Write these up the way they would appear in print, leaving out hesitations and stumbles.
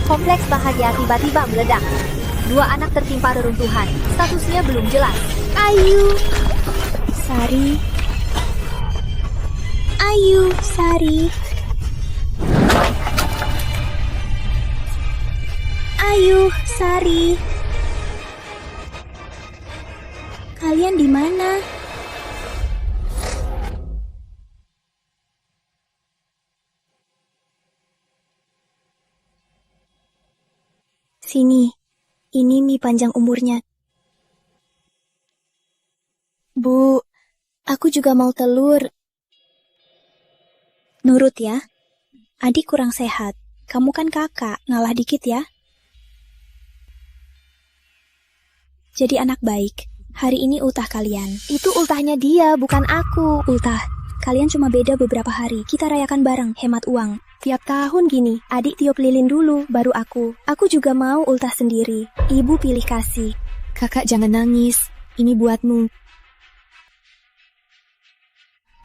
Kompleks bahagia tiba-tiba meledak. Dua anak tertimpa reruntuhan. Statusnya belum jelas. Ayu, Sari. Ayu, Sari. Ayu, Sari. Kalian di mana? Sini, ini mie panjang umurnya. Bu, aku juga mau telur. Nurut ya, adik kurang sehat. Kamu kan kakak, ngalah dikit ya. Jadi anak baik. Hari ini ultah kalian. Itu ultahnya dia, bukan aku. Ultah, kalian cuma beda beberapa hari. Kita rayakan bareng, hemat uang. Tiap tahun gini, adik tiup lilin dulu, baru aku. Aku juga mau ultah sendiri. Ibu pilih kasih. Kakak jangan nangis, ini buatmu.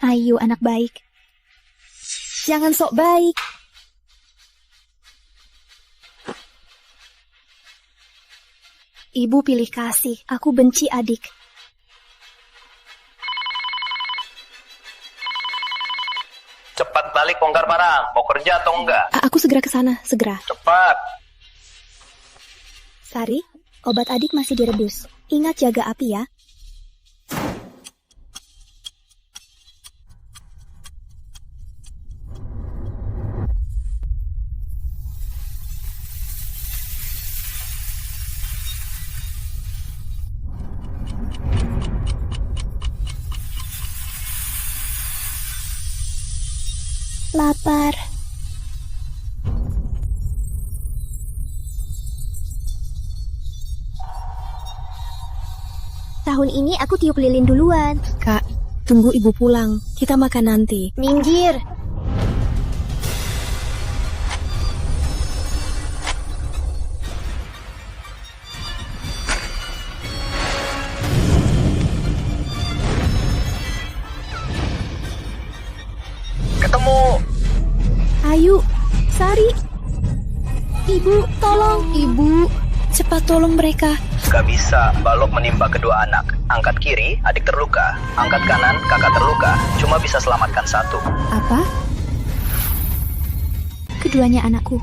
Ayo anak baik. Jangan sok baik. Ibu pilih kasih, aku benci adik. Cepat balik bongkar barang, mau kerja atau enggak? Aku segera ke sana, segera. Cepat. Sari, obat adik masih direbus. Ingat jaga api ya. Lapar. Tahun ini aku tiup lilin duluan. Kak, tunggu ibu pulang. Kita makan nanti. Minggir. Ketemu. Ayu, Sari. Ibu, tolong. Ibu, cepat tolong mereka. Gak bisa, balok menimpa kedua anak. Angkat kiri, adik terluka. Angkat kanan, kakak terluka. Cuma bisa selamatkan satu. Apa? Keduanya anakku.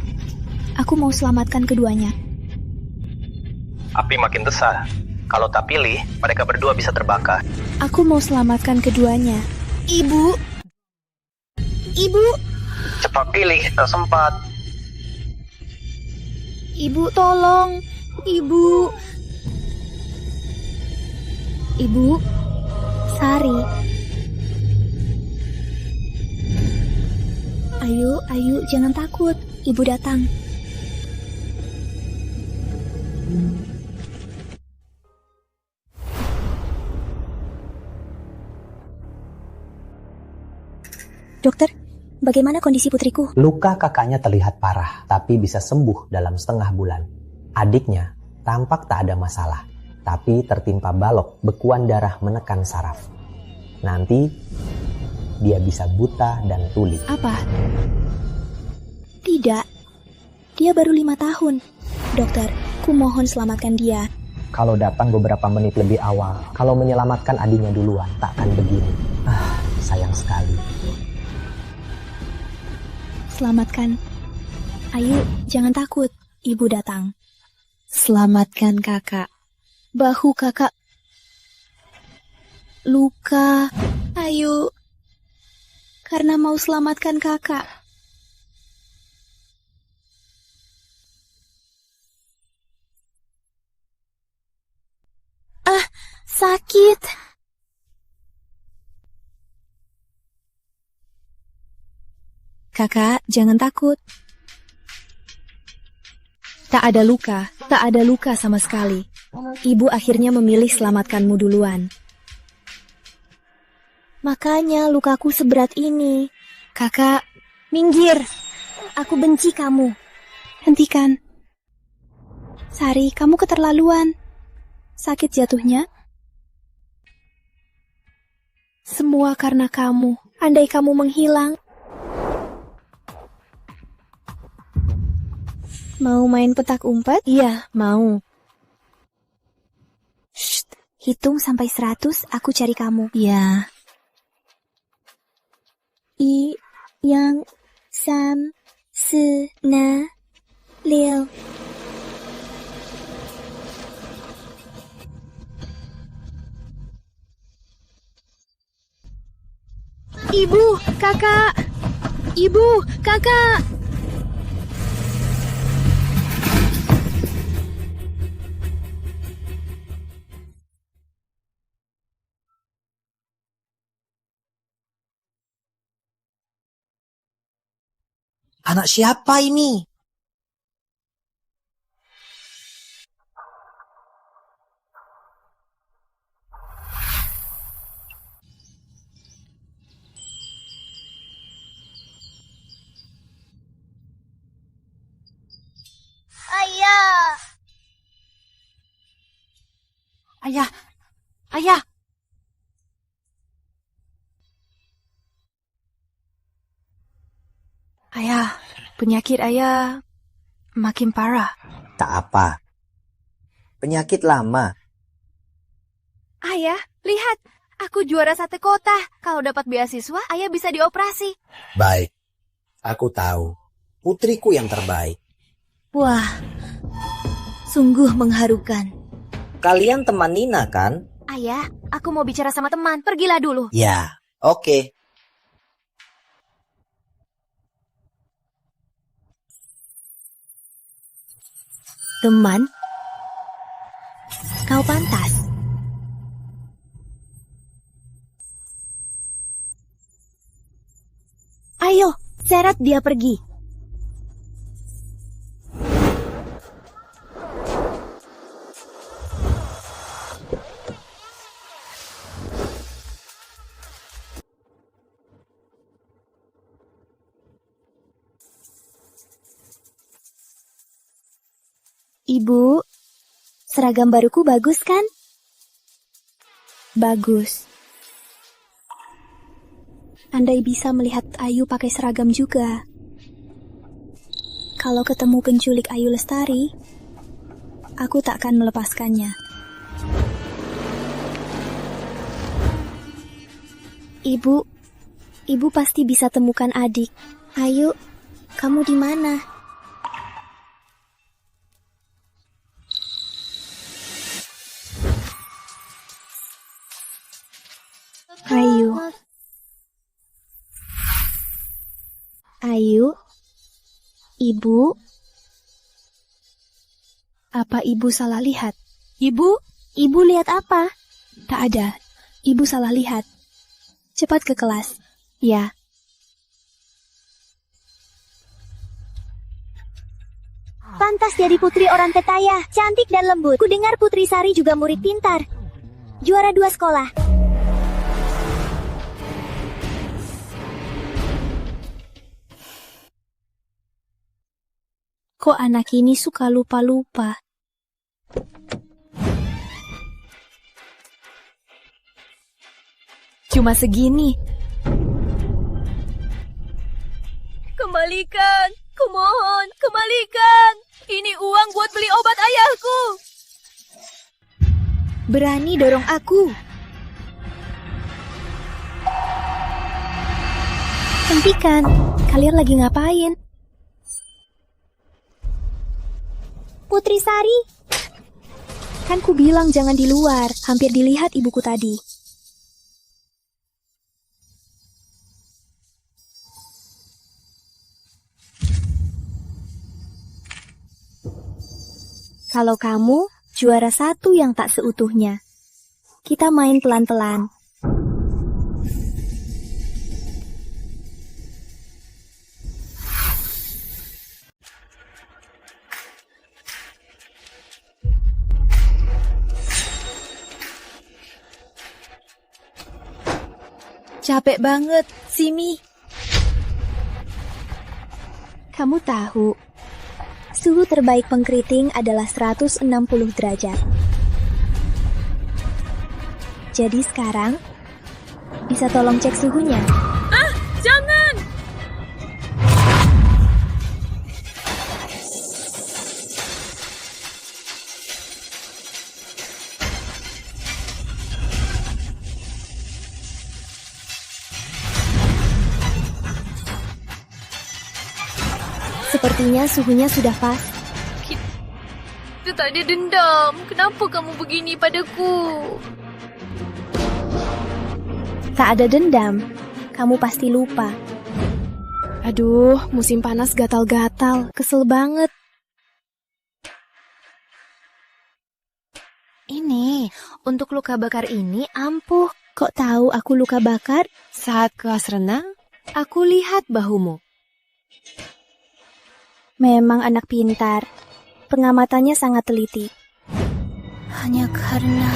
Aku mau selamatkan keduanya. Api makin besar. Kalau tak pilih, mereka berdua bisa terbakar. Aku mau selamatkan keduanya. Ibu. Ibu. Cepat pilih, tak sempat. Ibu tolong. Ibu. Ibu, Sari. Ayu, jangan takut. Ibu datang. Dokter, bagaimana kondisi putriku? Luka kakaknya terlihat parah, tapi bisa sembuh dalam setengah bulan. Adiknya tampak tak ada masalah, tapi tertimpa balok bekuan darah menekan saraf. Nanti, dia bisa buta dan tuli. Apa? Tidak. Dia baru 5 tahun. Dokter, ku mohon selamatkan dia. Kalau datang beberapa menit lebih awal, kalau menyelamatkan adiknya duluan, tak akan begini. Sayang sekali. Selamatkan. Ayu, jangan takut. Ibu datang. Selamatkan kakak. Bahu kakak luka. Ayu, karena mau selamatkan kakak. Sakit. Kakak, jangan takut. Tak ada luka sama sekali. Ibu akhirnya memilih selamatkanmu duluan. Makanya lukaku seberat ini. Kakak, Minggir. Aku benci kamu. hentikan. Sari, kamu keterlaluan. Sakit jatuhnya. Semua karena kamu. Andai kamu menghilang. Mau main petak umpet? Iya, mau. Shh, hitung sampai 100, aku cari kamu. Iya. I, yang, sam, se, na, lil. Ibu, kakak. Ibu, kakak. Anak siapa ini? Ayah! Ayah, ayah. Ayah, penyakit ayah makin parah. Tak apa. Penyakit lama. Ayah, lihat. Aku juara sate kota. Kalau dapat beasiswa, ayah bisa dioperasi. Baik. Aku tahu. Putriku yang terbaik. Wah, sungguh mengharukan. Kalian teman Nina kan? Ayah, aku mau bicara sama teman. Pergilah dulu. Ya, oke. Teman, kau pantas. Ayo, seret dia pergi. Ibu, seragam baruku bagus kan? Bagus. Andai bisa melihat Ayu pakai seragam juga. Kalau ketemu penculik Ayu Lestari, aku tak akan melepaskannya. Ibu pasti bisa temukan adik. Ayu, kamu di mana? Ayu. Ayu. Ibu. Apa ibu salah lihat? Ibu, Ibu lihat apa? tak ada. Ibu salah lihat. Cepat ke kelas. Ya, Pantas jadi putri orang Tetaya, cantik dan lembut. Ku dengar Putri Sari juga murid pintar. Juara 2 sekolah. Kok anak ini suka lupa-lupa? cuma segini. Kembalikan. Kumohon, kembalikan. Ini uang buat beli obat ayahku. Berani dorong aku. Hentikan, kalian lagi ngapain? Putri Sari. Kan ku bilang jangan di luar, hampir dilihat ibuku tadi. Kalau kamu juara 1 yang tak seutuhnya. Kita main pelan-pelan. Capek banget, Simi. Kamu tahu, suhu terbaik pengkeriting adalah 160 derajat. Jadi sekarang, bisa tolong cek suhunya? Jangan. Sepertinya suhunya sudah pas. Kita tak ada dendam. Kenapa kamu begini padaku? Tak ada dendam. Kamu pasti lupa. Aduh, musim panas gatal-gatal. Kesel banget. Ini, untuk luka bakar ini ampuh. Kok tahu aku luka bakar? Saat kelas renang, aku lihat bahumu. Memang anak pintar. Pengamatannya sangat teliti. Hanya karena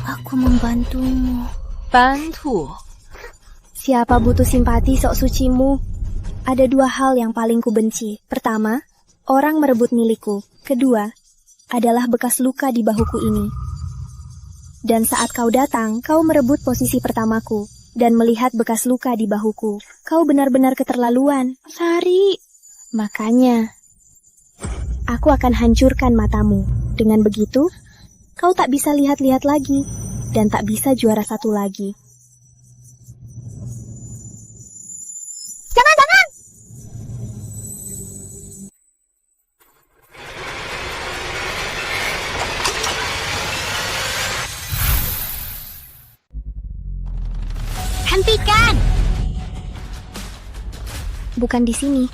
aku membantumu. Bantu? Siapa butuh simpati sok sucimu? Ada dua hal yang paling kubenci. Pertama, orang merebut milikku. Kedua, adalah bekas luka di bahuku ini. Dan saat kau datang, kau merebut posisi pertamaku. Dan melihat bekas luka di bahuku. Kau benar-benar keterlaluan. Sari. Makanya, aku akan hancurkan matamu. Dengan begitu, kau tak bisa lihat-lihat lagi. Dan tak bisa juara satu lagi. Hentikan! Bukan di sini.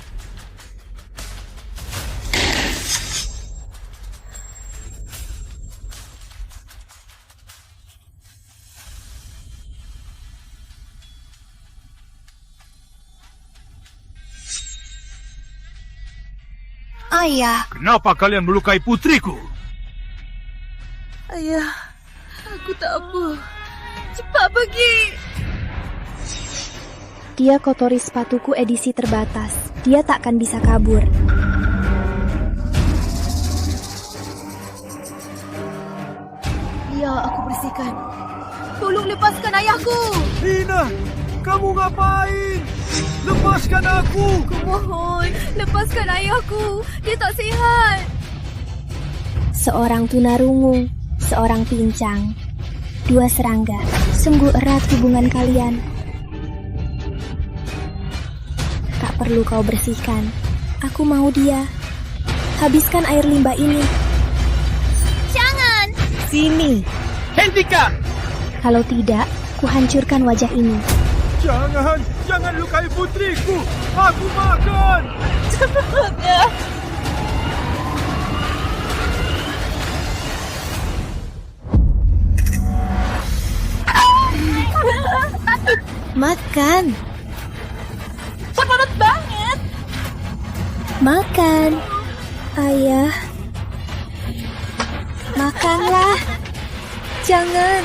Ayah. Kenapa kalian melukai putriku? Ayah, aku tak apa. Cepat pergi. Dia kotori sepatuku edisi terbatas. Dia takkan bisa kabur. Ya, aku bersihkan. Tolong lepaskan ayahku. Nina, kamu ngapain? Lepaskan aku. Kumohon, lepaskan ayahku. Dia tak sihat. Seorang tunarungu, seorang pincang. Dua serangga. Sungguh erat hubungan kalian. Tak perlu kau bersihkan. Aku mau dia. Habiskan air limbah ini. Jangan. Sini. Hentikan! Kalau tidak, kuhancurkan wajah ini. Jangan lukai putriku. Aku makan. Makan. Panas banget. Makan. Ayah. Makanlah. Jangan.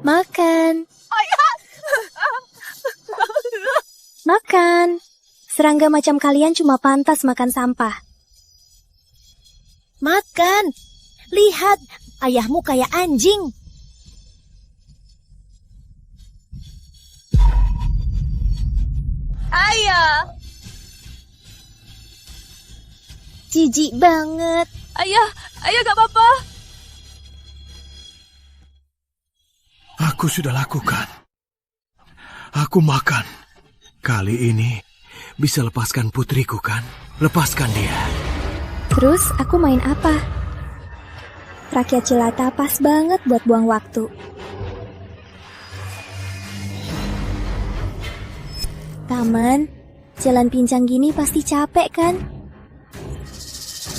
Makan. Makan. Serangga macam kalian cuma pantas makan sampah. Makan. Lihat, ayahmu kayak anjing. Ayah. Jijik banget. Ayah gak apa-apa. Aku sudah lakukan. Aku makan. Kali ini bisa lepaskan putriku kan? Lepaskan dia. Terus aku main apa? Rakyat jelata pas banget buat buang waktu. Taman, jalan pincang gini pasti capek kan?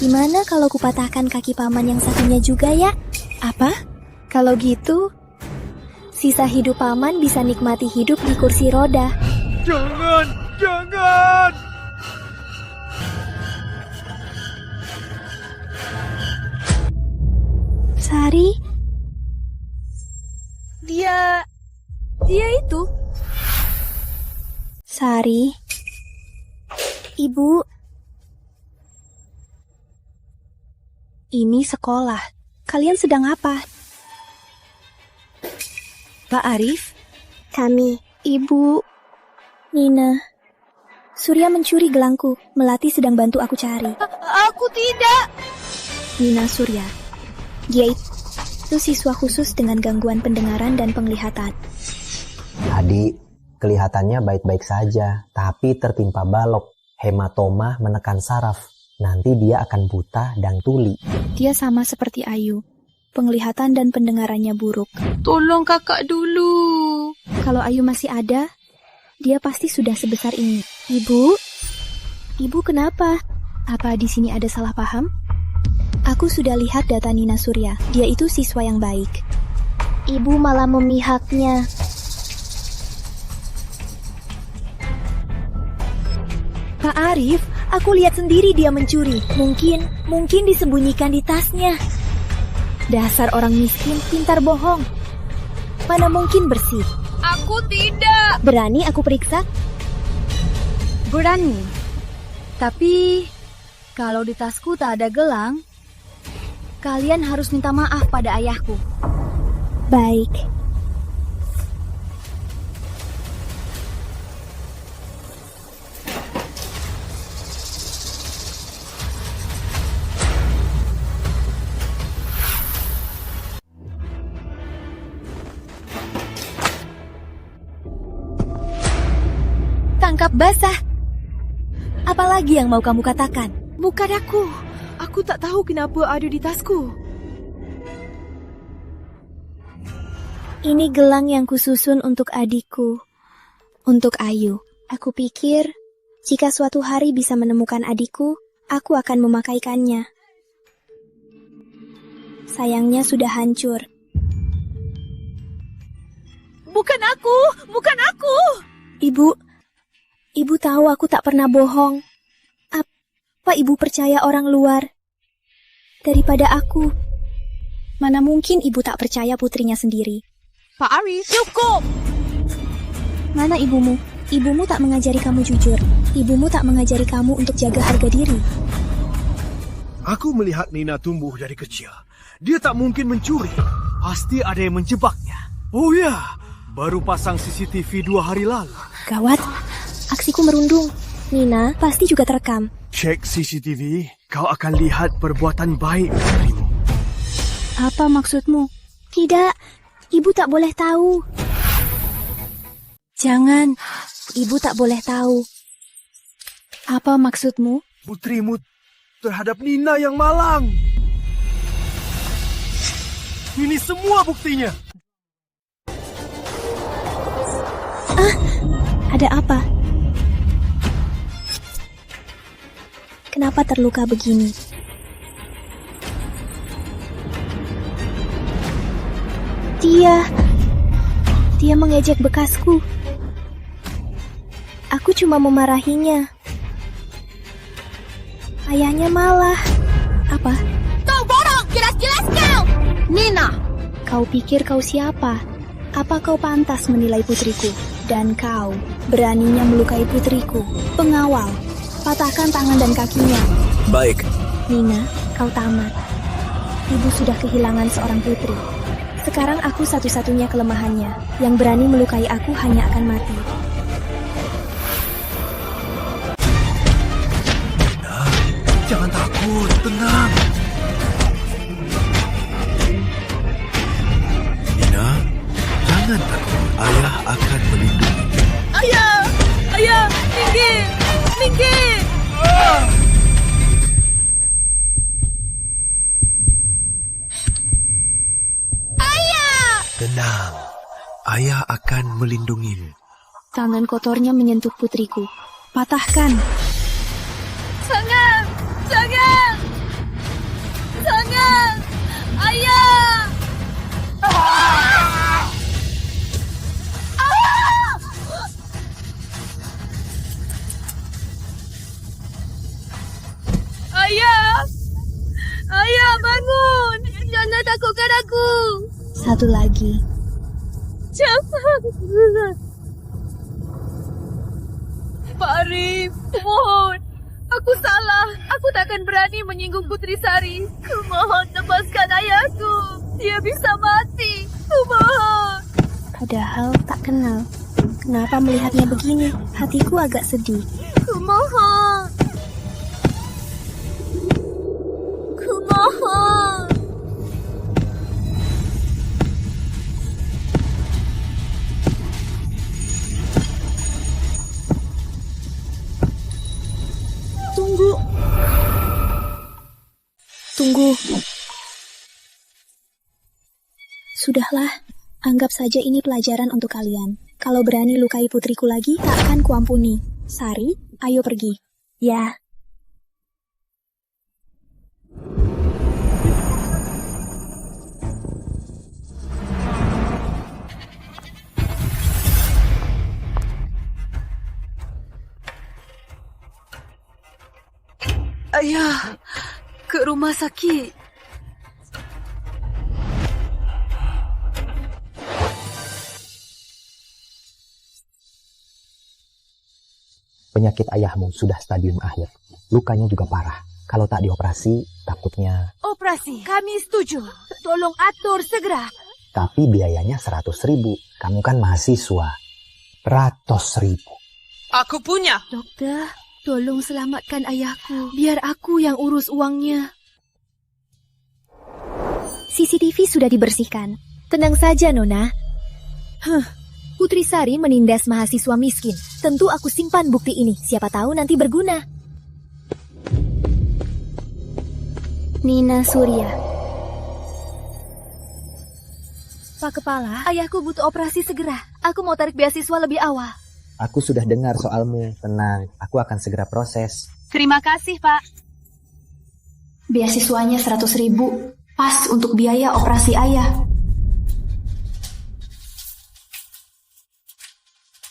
Gimana kalau kupatahkan kaki paman yang satunya juga ya? Apa? Kalau gitu, sisa hidup paman bisa nikmati hidup di kursi roda. Jangan! Sari? Dia itu. Sari? Ibu? Ini sekolah. Kalian sedang apa? Pak Arif? Kami, Ibu, Nina. Surya mencuri gelangku. Melati sedang bantu aku cari. Aku tidak. Nina Surya. Dia itu siswa khusus dengan gangguan pendengaran dan penglihatan. Adik, kelihatannya baik-baik saja, tapi tertimpa balok. Hematoma menekan saraf. Nanti dia akan buta dan tuli. Dia sama seperti Ayu. Penglihatan dan pendengarannya buruk. Tolong kakak dulu. Kalau Ayu masih ada, dia pasti sudah sebesar ini. Ibu? Ibu kenapa? Apa di sini ada salah paham? Aku sudah lihat data Nina Surya. Dia itu siswa yang baik. Ibu malah memihaknya. Pak Arif, aku lihat sendiri dia mencuri. Mungkin disembunyikan di tasnya. Dasar orang miskin, pintar bohong. Mana mungkin bersih? Aku tidak. Berani aku periksa? Berani. Tapi kalau di tasku tak ada gelang, kalian harus minta maaf pada ayahku. Baik. Tangkap basah. Apalagi yang mau kamu katakan? Bukan aku. Aku tak tahu kenapa ada di tasku. Ini gelang yang kususun untuk adikku. Untuk Ayu. Aku pikir, jika suatu hari bisa menemukan adikku, aku akan memakaikannya. Sayangnya sudah hancur. Bukan aku. Bukan aku. Ibu tahu aku tak pernah bohong. Apa ibu percaya orang luar daripada aku? Mana mungkin ibu tak percaya putrinya sendiri? Pak Arif, cukup. Mana ibumu? Ibumu tak mengajari kamu jujur. Ibumu tak mengajari kamu untuk jaga harga diri. Aku melihat Nina tumbuh dari kecil. Dia tak mungkin mencuri. Pasti ada yang menjebaknya. Oh ya, baru pasang CCTV 2 hari lalu. Gawat, aksiku merundung. Nina pasti juga terekam. Cek CCTV, kau akan lihat perbuatan baik putrimu. Apa maksudmu? Tidak, ibu tak boleh tahu. Jangan, ibu tak boleh tahu. Apa maksudmu? Putrimu terhadap Nina yang malang. Ini semua buktinya. Ada apa? Kenapa terluka begini? Dia mengejek bekasku. Aku cuma memarahinya. Ayahnya malah... Apa? Kau bodoh, jelas-jelas kau. Nina! Kau pikir kau siapa? Apa kau pantas menilai putriku? Dan kau beraninya melukai putriku? Pengawal, patahkan tangan dan kakinya. Baik. Nina, kau tamat. Ibu sudah kehilangan seorang putri. Sekarang aku satu-satunya kelemahannya. Yang berani melukai aku hanya akan mati. Jangan takut, tenang. Nina, jangan takut. Ayah akan melindungi. Ayah, minggir. Tenang, ayah akan melindungimu. Tangan kotornya menyentuh putriku. Patahkan. Jangan. Ayah. Ayah, bangun. Jangan takutkan aku. Satu lagi. Jangan. Pak Arif, mohon. Aku salah. Aku takkan berani menyinggung Putri Sari. Kumohon lepaskan ayahku. Dia bisa mati. Kumohon. Padahal tak kenal. Kenapa melihatnya begini? Hatiku agak sedih. Kumohon. Tunggu. Sudahlah, anggap saja ini pelajaran untuk kalian. Kalau berani lukai putriku lagi, tak akan kuampuni. Sari, ayo pergi. Ya. Ayah, ke rumah sakit. Penyakit ayahmu sudah stadium akhir. Lukanya juga parah. Kalau tak dioperasi, takutnya... Operasi, kami setuju. Tolong atur segera. Tapi biayanya 100.000. Kamu kan mahasiswa. 100.000. Aku punya. Dokter, tolong selamatkan ayahku. Biar aku yang urus uangnya. CCTV sudah dibersihkan. Tenang saja, Nona. Putri Sari menindas mahasiswa miskin. Tentu aku simpan bukti ini. Siapa tahu nanti berguna. Nina Surya. Pak Kepala, ayahku butuh operasi segera. Aku mau tarik beasiswa lebih awal. Aku sudah dengar soalmu. Tenang, aku akan segera proses. Terima kasih, Pak. Beasiswanya 100.000. Pas untuk biaya operasi ayah.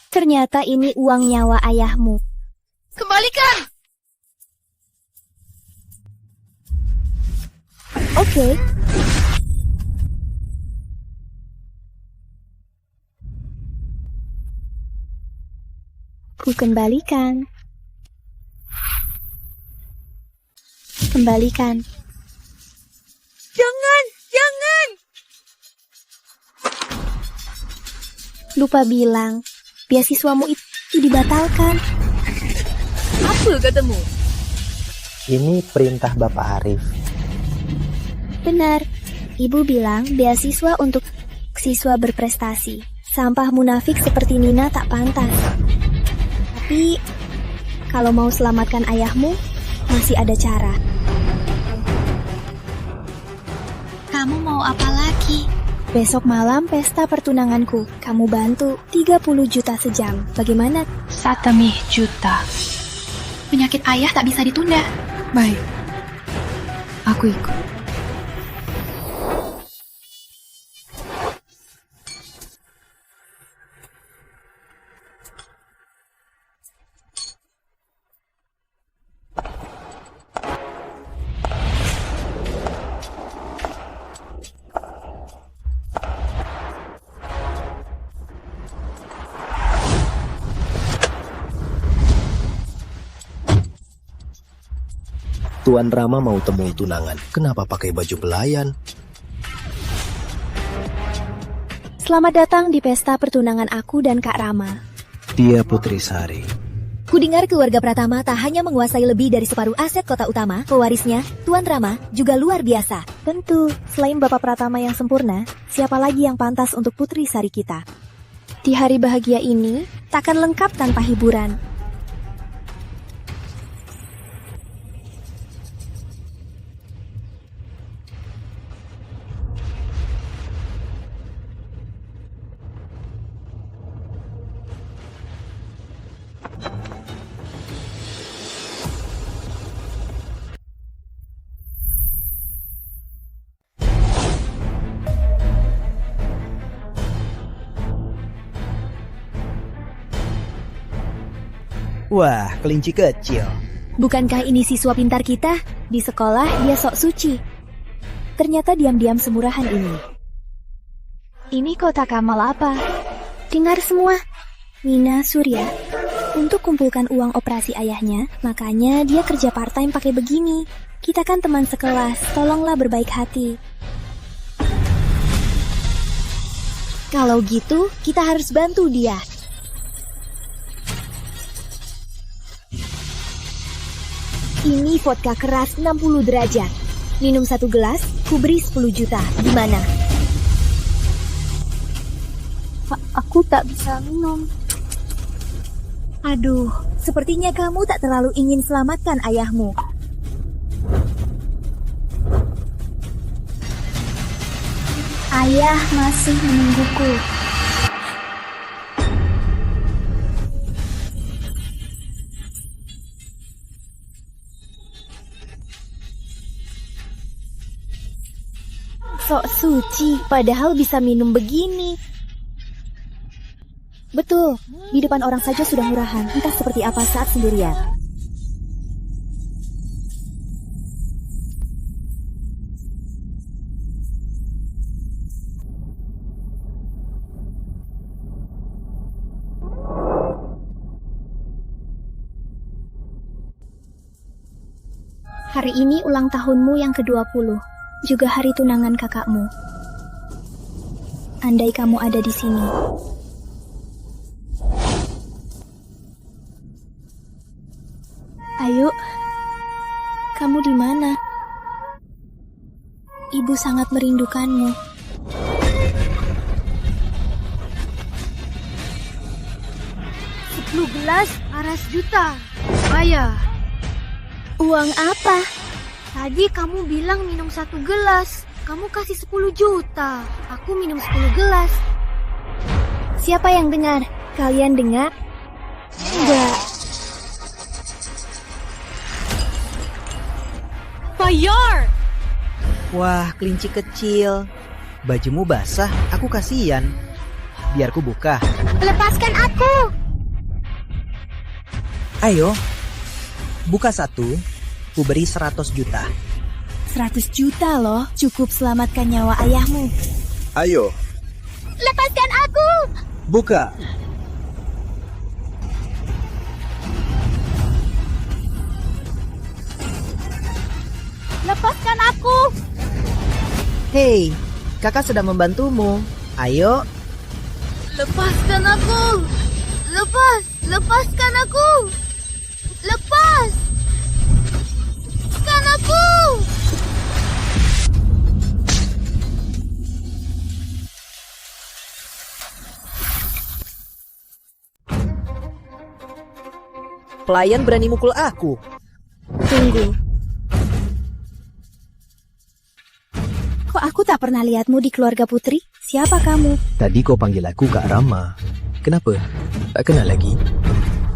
Ternyata ini uang nyawa ayahmu. Kembalikan! Oke. Ku kembalikan. Kembalikan. Jangan! Jangan! Lupa bilang, beasiswamu itu dibatalkan. Apa katamu? Ini perintah Bapak Arif. Benar. Ibu bilang beasiswa untuk siswa berprestasi. Sampah munafik seperti Nina tak pantas. Tapi, kalau mau selamatkan ayahmu, masih ada cara. Kamu mau apa lagi? Besok malam pesta pertunanganku. Kamu bantu 30 juta sejam. Bagaimana? 1 juta. Penyakit ayah tak bisa ditunda. Baik. Aku ikut. Tuan Rama mau temui tunangan. Kenapa pakai baju pelayan? Selamat datang di pesta pertunangan aku dan Kak Rama. Dia Putri Sari. Kudengar keluarga Pratama tak hanya menguasai lebih dari separuh aset kota utama, pewarisnya, Tuan Rama, juga luar biasa. Tentu, selain Bapak Pratama yang sempurna, siapa lagi yang pantas untuk Putri Sari kita? Di hari bahagia ini, takkan lengkap tanpa hiburan. Wah, kelinci kecil. Bukankah ini siswa pintar kita? Di sekolah dia sok suci. Ternyata diam-diam semurahan ini. Ini kotak amal apa? Dengar semua. Nina Surya. Untuk kumpulkan uang operasi ayahnya, makanya dia kerja part-time pakai begini. Kita kan teman sekelas, tolonglah berbaik hati. Kalau gitu, kita harus bantu dia. Ini vodka keras 60 derajat. Minum 1 gelas, ku beri 10 juta. Gimana? Aku tak bisa minum. Aduh, sepertinya kamu tak terlalu ingin selamatkan ayahmu. Ayah masih menungguku. Sok suci, padahal bisa minum begini. Betul, di depan orang saja sudah murahan, entah seperti apa saat sendirian. Hari ini ulang tahunmu yang ke-20, juga hari tunangan kakakmu. Andai kamu ada di sini. Ayo, kamu di mana? Ibu sangat merindukanmu. $10 Aras juta. Ayah. Uang apa? Tadi kamu bilang minum 1 gelas. Kamu kasih 10 juta. Aku minum 10 gelas. Siapa yang dengar? Kalian dengar? Enggak. Bayar! Wah, kelinci kecil. Bajumu basah, aku kasihan. Biar ku buka. Lepaskan aku! Ayo, buka satu, ku beri 100 juta. 100 juta loh, cukup selamatkan nyawa ayahmu. Ayo, Lepaskan aku! Buka. Lepaskan aku! Hei, kakak sedang membantumu. Ayo. Lepaskan aku! Lepaskan aku! Lepaskan aku! Pelayan berani mukul aku. Tunggu. Kok aku tak pernah lihatmu di keluarga putri? Siapa kamu? Tadi kau panggil aku Kak Rama. Kenapa? Tak kenal lagi?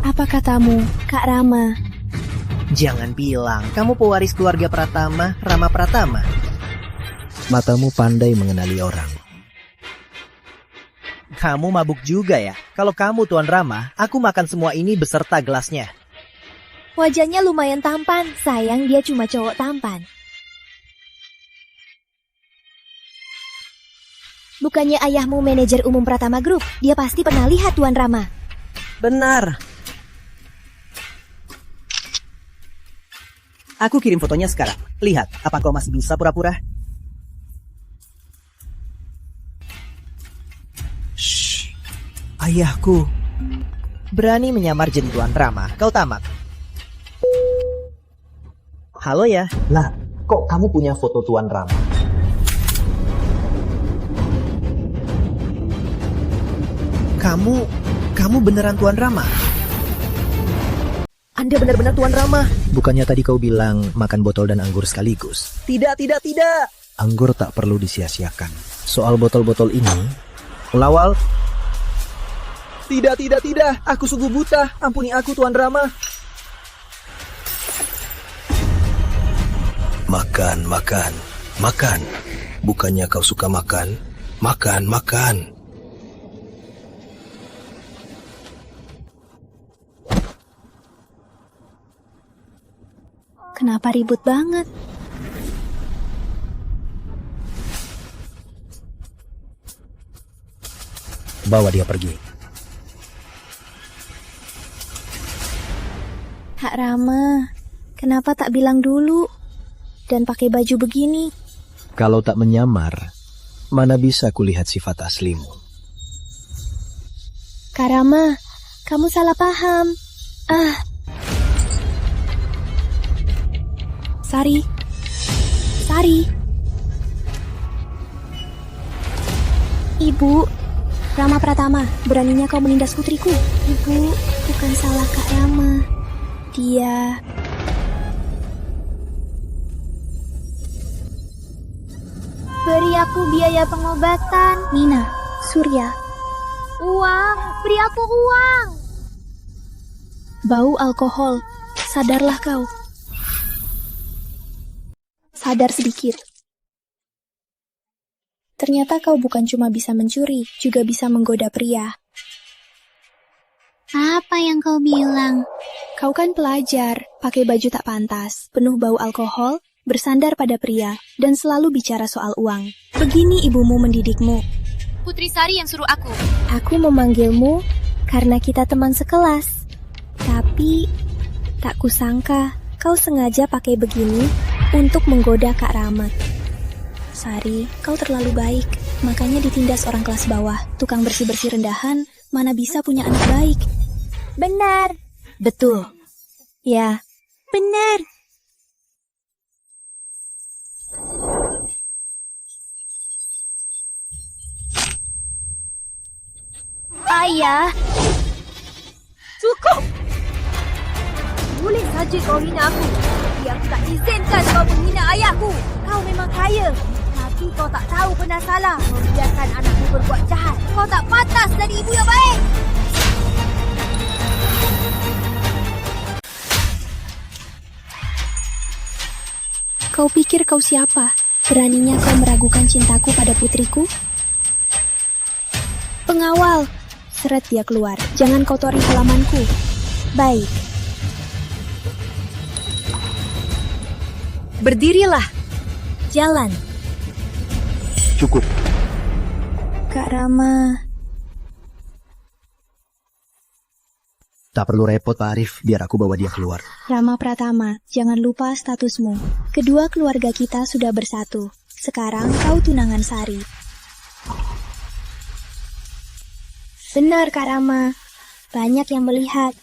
Apa katamu, Kak Rama? Jangan bilang kamu pewaris keluarga Pratama, Rama Pratama. Matamu pandai mengenali orang. Kamu mabuk juga ya? Kalau kamu Tuan Rama, aku makan semua ini beserta gelasnya. Wajahnya lumayan tampan, sayang dia cuma cowok tampan. Bukannya ayahmu manajer umum Pratama Group? Dia pasti pernah lihat Tuan Rama. Benar. Aku kirim fotonya sekarang. Lihat, apa kau masih bisa pura-pura? Shh, ayahku. Berani menyamar jadi Tuan Rama, kau tamat. Halo ya. Lah, kok kamu punya foto Tuan Rama? Kamu beneran Tuan Rama? Anda benar-benar Tuan Rama? Bukannya tadi kau bilang makan botol dan anggur sekaligus? Tidak. Anggur tak perlu disia-siakan. Soal botol-botol ini, Lawal. Tidak. Aku sungguh buta. Ampuni aku Tuan Rama. Makan. Bukannya kau suka makan? Makan. Kenapa ribut banget? Bawa dia pergi. Kak Rama, kenapa tak bilang dulu? Dan pakai baju begini? Kalau tak menyamar, mana bisa kulihat sifat aslimu? Kak Rama, kamu salah paham. Sari. Ibu, Rama Pratama, beraninya kau menindas putriku. Ibu, bukan salah Kak Rama. Beri aku biaya pengobatan. Nina, Surya, Uang, beri aku uang. bau alkohol. Sadarlah kau. Sadar sedikit. Ternyata kau bukan cuma bisa mencuri, juga bisa menggoda pria. Apa yang kau bilang? Kau kan pelajar, pakai baju tak pantas, penuh bau alkohol, bersandar pada pria, dan selalu bicara soal uang. Begini ibumu mendidikmu. Putri Sari yang suruh aku. Aku memanggilmu karena kita teman sekelas. Tapi, tak kusangka kau sengaja pakai begini untuk menggoda Kak Rama. Sari, kau terlalu baik, makanya ditindas orang kelas bawah. Tukang bersih-bersih rendahan, mana bisa punya anak baik. Benar. Betul. Ya, Benar. Ayah. Cukup! Boleh saja kau hina aku. Tapi aku tak izinkan kau menghina ayahku. Kau memang kaya. Tapi kau tak tahu pernah salah membiarkan anakmu berbuat jahat. Kau tak pantas jadi ibu yang baik. kau pikir kau siapa? Beraninya kau meragukan cintaku pada putriku? Pengawal! Seret dia keluar. Jangan kotori halamanku. Baik. Berdirilah. Jalan. Cukup. Kak Rama. Tak perlu repot Pak Arif, biar aku bawa dia keluar. Rama Pratama, jangan lupa statusmu. Kedua keluarga kita sudah bersatu. Sekarang kau tunangan Sari. Benar Kak Rama. Banyak yang melihat.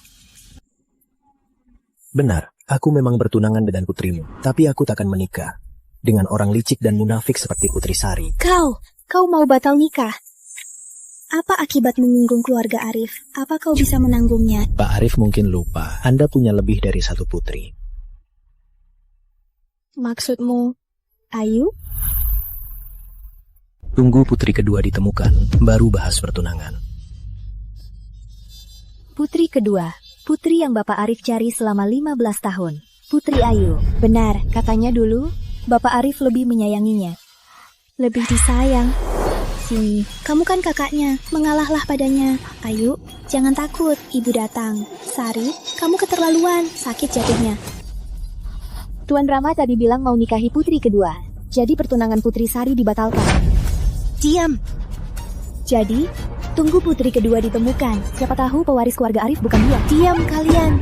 Benar, aku memang bertunangan dengan putrimu, tapi aku takkan menikah dengan orang licik dan munafik seperti Putri Sari. Kau mau batal nikah? Apa akibat menyinggung keluarga Arif? Apa kau bisa menanggungnya? Pak Arif mungkin lupa, Anda punya lebih dari satu putri. Maksudmu, Ayu? Tunggu putri kedua ditemukan, baru bahas pertunangan. Putri kedua, putri yang Bapak Arif cari selama 15 tahun. Putri Ayu. Benar, katanya dulu Bapak Arif lebih menyayanginya. Lebih disayang. Sini, kamu kan kakaknya, mengalahlah padanya. Ayu, jangan takut, ibu datang. Sari, kamu keterlaluan, sakit jatuhnya. Tuan Rama tadi bilang mau nikahi putri kedua. Jadi pertunangan Putri Sari dibatalkan. Diam. Jadi, tunggu putri kedua ditemukan. Siapa tahu pewaris keluarga Arif bukan dia. Diam kalian.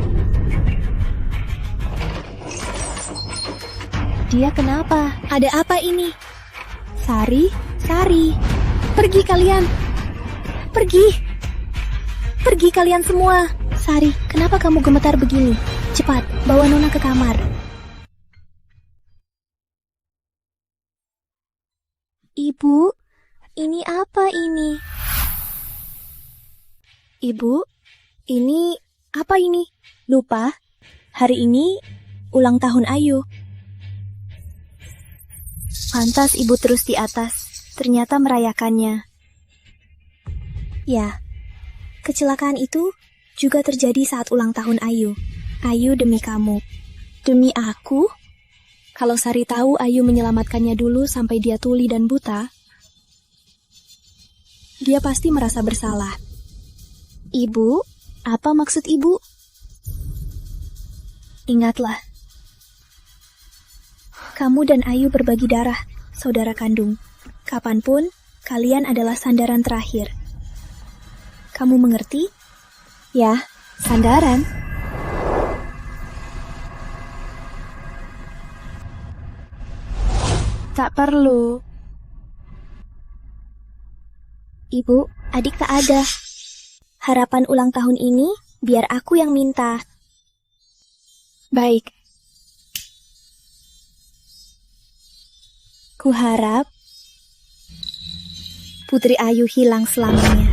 Dia kenapa? Ada apa ini? Sari. Pergi kalian. Pergi kalian semua. Sari, kenapa kamu gemetar begini? Cepat, bawa Nona ke kamar. Ibu, ini apa ini? Ibu, ini apa ini? Lupa, hari ini ulang tahun Ayu. Pantas ibu terus di atas. Ternyata merayakannya. Ya, kecelakaan itu juga terjadi saat ulang tahun Ayu. Ayu demi kamu. Demi aku? Kalau Sari tahu Ayu menyelamatkannya dulu sampai dia tuli dan buta, dia pasti merasa bersalah. Ibu, apa maksud ibu? Ingatlah, kamu dan Ayu berbagi darah, saudara kandung. Kapanpun, kalian adalah sandaran terakhir. Kamu mengerti? Ya, sandaran. Tak perlu. Ibu, adik tak ada. Harapan ulang tahun ini, biar aku yang minta. Baik. Kuharap Putri Ayu hilang selamanya.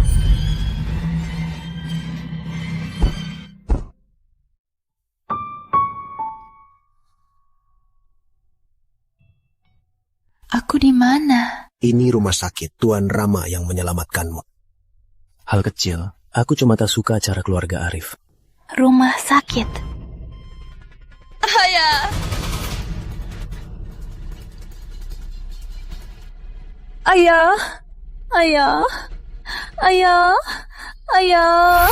Aku Aku di mana? Ini rumah sakit, Tuan Rama yang menyelamatkanmu. Hal kecil, aku cuma tak suka cara keluarga Arif. Rumah sakit. Ayah. Ayah. Ayah. Ayah. Ayah.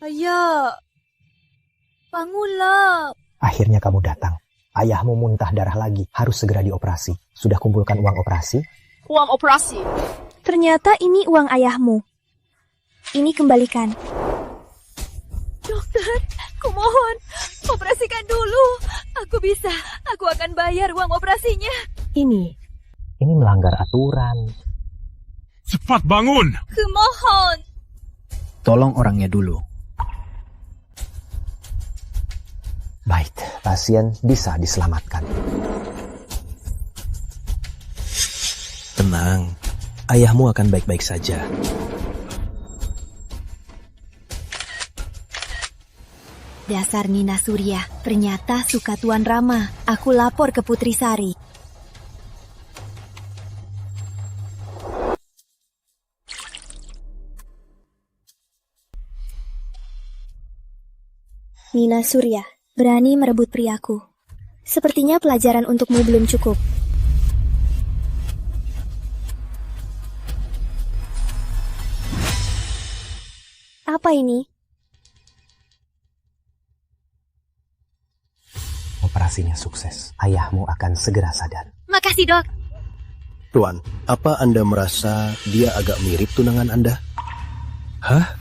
Ayah. Bangunlah. Akhirnya kamu datang. Ayahmu muntah darah lagi, harus segera dioperasi. Sudah kumpulkan uang operasi? Uang operasi. Ternyata ini uang ayahmu. Ini kembalikan. Dokter, kumohon, operasikan dulu. Aku bisa, aku akan bayar uang operasinya. Ini melanggar aturan. Cepat bangun! Kumohon. Tolong orangnya dulu. Baik, pasien bisa diselamatkan. Tenang, ayahmu akan baik-baik saja. Dasar Nina Surya, ternyata suka Tuan Rama. Aku lapor ke Putri Sari. Nina Surya, berani merebut priaku. Sepertinya pelajaran untukmu belum cukup. Apa ini? Operasinya sukses. Ayahmu akan segera sadar. Makasih, Dok. Tuan, apa Anda merasa dia agak mirip tunangan Anda? Hah?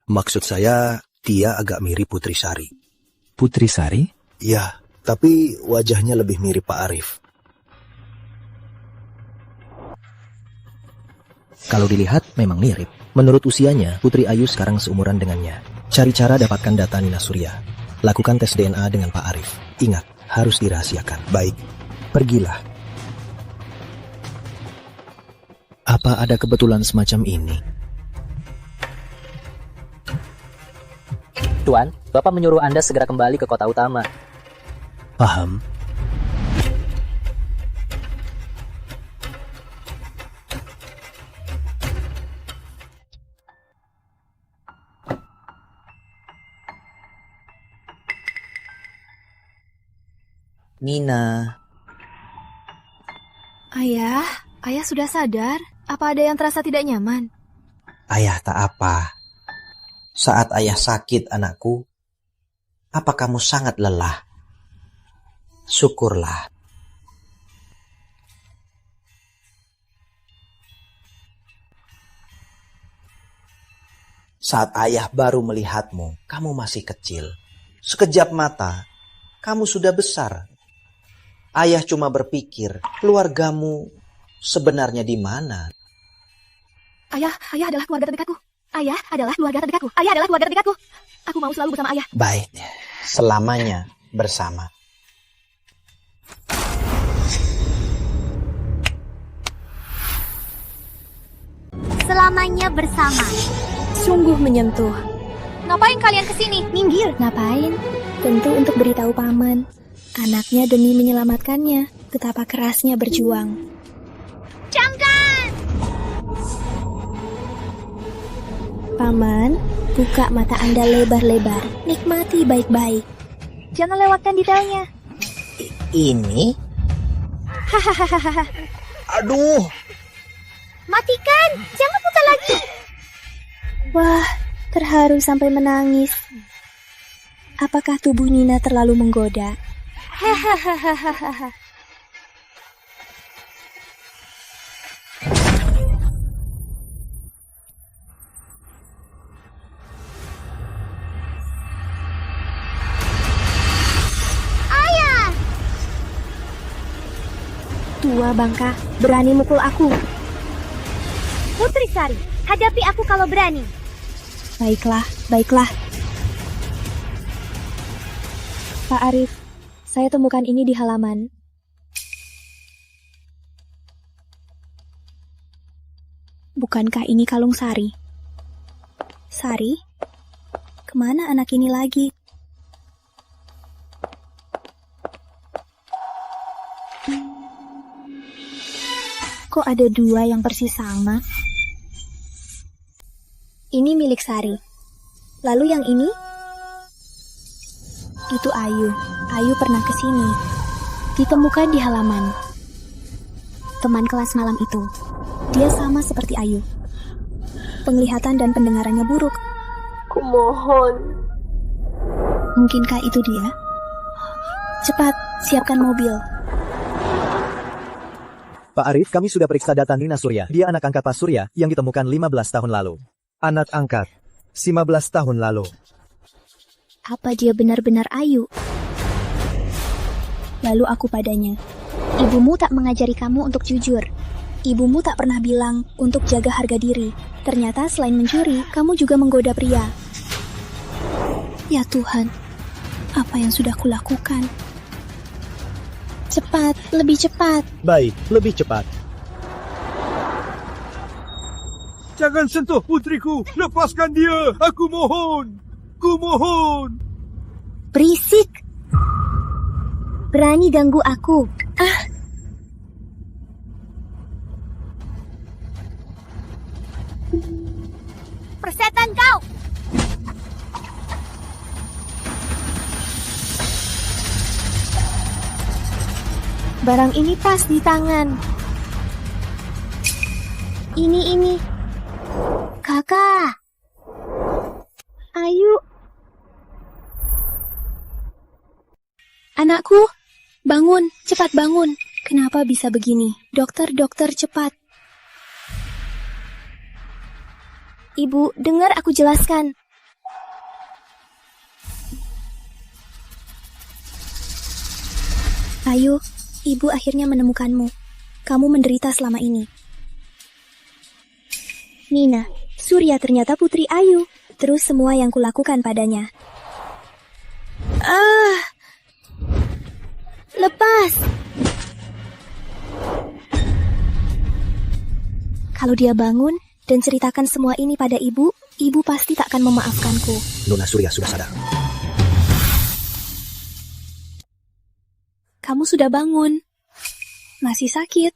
Maksud saya, dia agak mirip Putri Sari. Putri Sari? Ya, tapi wajahnya lebih mirip Pak Arif. Kalau dilihat, memang mirip. Menurut usianya, Putri Ayu sekarang seumuran dengannya. Cari cara dapatkan data Nina Surya. Lakukan tes DNA dengan Pak Arif. Ingat, harus dirahasiakan. Baik, pergilah. Apa ada kebetulan semacam ini? Tuan, Bapak menyuruh Anda segera kembali ke kota utama. Paham. Nina. Ayah sudah sadar? Apa ada yang terasa tidak nyaman? Ayah tak apa. Saat ayah sakit, anakku, apa kamu sangat lelah? Syukurlah. Saat ayah baru melihatmu, kamu masih kecil. Sekejap mata, kamu sudah besar. Ayah cuma berpikir, keluargamu sebenarnya di mana? Ayah adalah keluarga terdekatku. Ayah adalah keluarga terdekatku. Ayah adalah keluarga terdekatku. Aku mau selalu bersama ayah. Baik, selamanya bersama. Selamanya bersama. Sungguh menyentuh. Ngapain kalian kesini? Minggir. Ngapain? Tentu untuk beritahu paman. Anaknya demi menyelamatkannya. Betapa kerasnya berjuang. Jangan! Paman, buka mata Anda lebar-lebar. Nikmati baik-baik. Jangan lewatkan detailnya. Ini? Hahaha. Aduh! Matikan! Jangan buka lagi! Wah, terharu sampai menangis. Apakah tubuh Nina terlalu menggoda? Hahaha. Ayah! Tua bangka, berani mukul aku. Putri Sari, hadapi aku kalau berani. Baiklah. Pak Arif, saya temukan ini di halaman. Bukankah ini kalung Sari? Sari? Kemana anak ini lagi? Kok ada dua yang persis sama? Ini milik Sari. Lalu yang ini? Itu Ayu. Ayu pernah kesini. Ditemukan di halaman. Teman kelas malam itu. Dia sama seperti Ayu. Penglihatan dan pendengarannya buruk. Kumohon. Mungkinkah itu dia? Cepat, siapkan mobil. Pak Arif, kami sudah periksa data Nina Surya. Dia anak angkat Pak Surya yang ditemukan 15 tahun lalu. Anak angkat, 15 tahun lalu. Apa dia benar-benar Ayu? Lalu aku padanya. Ibumu tak mengajari kamu untuk jujur. Ibumu tak pernah bilang untuk jaga harga diri. Ternyata selain mencuri, kamu juga menggoda pria. Ya Tuhan, apa yang sudah kulakukan? Cepat, lebih cepat. Baik, lebih cepat. Jangan sentuh putriku. Lepaskan dia. Aku mohon. Kumohon. Berisik. Berani ganggu aku. Persetan kau. Barang ini pas di tangan. Ini. Kakak. Ayu. Anakku, bangun, cepat bangun. Kenapa bisa begini? Dokter, cepat. Ibu, dengar aku jelaskan. Ayu, ibu akhirnya menemukanmu. Kamu menderita selama ini. Nina, Surya ternyata putri Ayu. Terus semua yang kulakukan padanya. Lepas. Kalau dia bangun dan ceritakan semua ini pada ibu, ibu pasti tak akan memaafkanku. Nona Surya sudah sadar. Kamu sudah bangun. Masih sakit.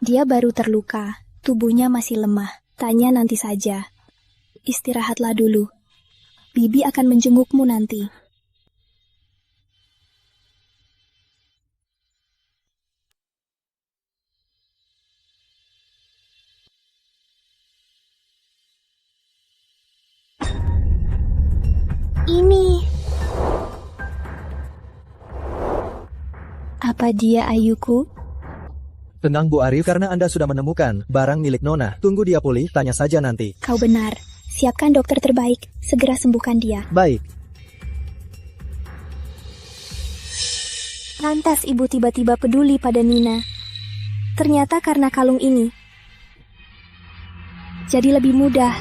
Dia baru terluka. Tubuhnya masih lemah. Tanya nanti saja. Istirahatlah dulu. Bibi akan menjengukmu nanti. Ini. Apa dia Ayuku? Tenang Bu Arif, karena Anda sudah menemukan barang milik Nona. Tunggu dia pulih, tanya saja nanti. Kau benar. Siapkan dokter terbaik. Segera sembuhkan dia. Baik. Lantas ibu tiba-tiba peduli pada Nina. Ternyata karena kalung ini. Jadi lebih mudah.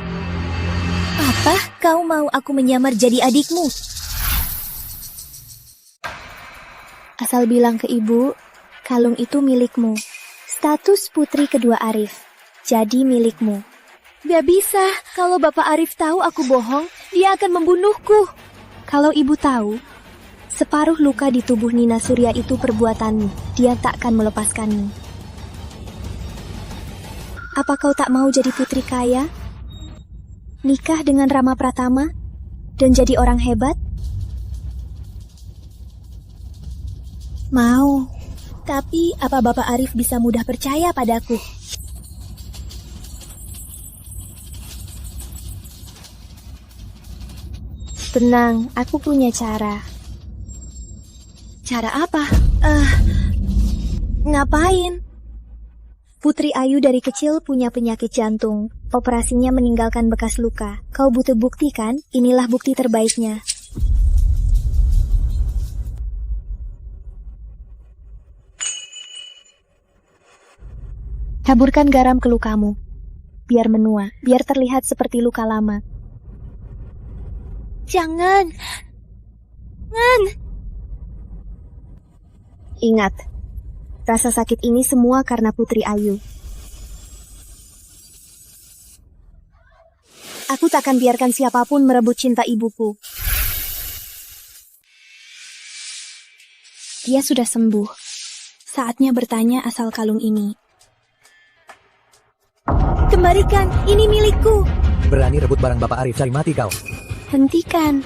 Apa? Kau mau aku menyamar jadi adikmu? Asal bilang ke ibu, kalung itu milikmu. Status putri kedua Arif. Jadi milikmu. Gak bisa. Kalau Bapak Arif tahu aku bohong, dia akan membunuhku. Kalau ibu tahu, separuh luka di tubuh Nina Surya itu perbuatanmu. Dia tak akan melepaskanmu. Apa kau tak mau jadi putri kaya? Nikah dengan Rama Pratama? Dan jadi orang hebat? Mau. Tapi apa Bapak Arif bisa mudah percaya padaku? Tenang, aku punya cara. Cara apa? Ngapain? Putri Ayu dari kecil punya penyakit jantung. Operasinya meninggalkan bekas luka. Kau butuh bukti kan? Inilah bukti terbaiknya. Taburkan garam ke lukamu. Biar menua, biar terlihat seperti luka lama. Jangan. Ingat, rasa sakit ini semua karena Putri Ayu. Aku tak akan biarkan siapapun merebut cinta ibuku. Dia sudah sembuh. Saatnya bertanya asal kalung ini. Kembalikan, ini milikku. Berani rebut barang Bapak Arif, cari mati kau. Hentikan.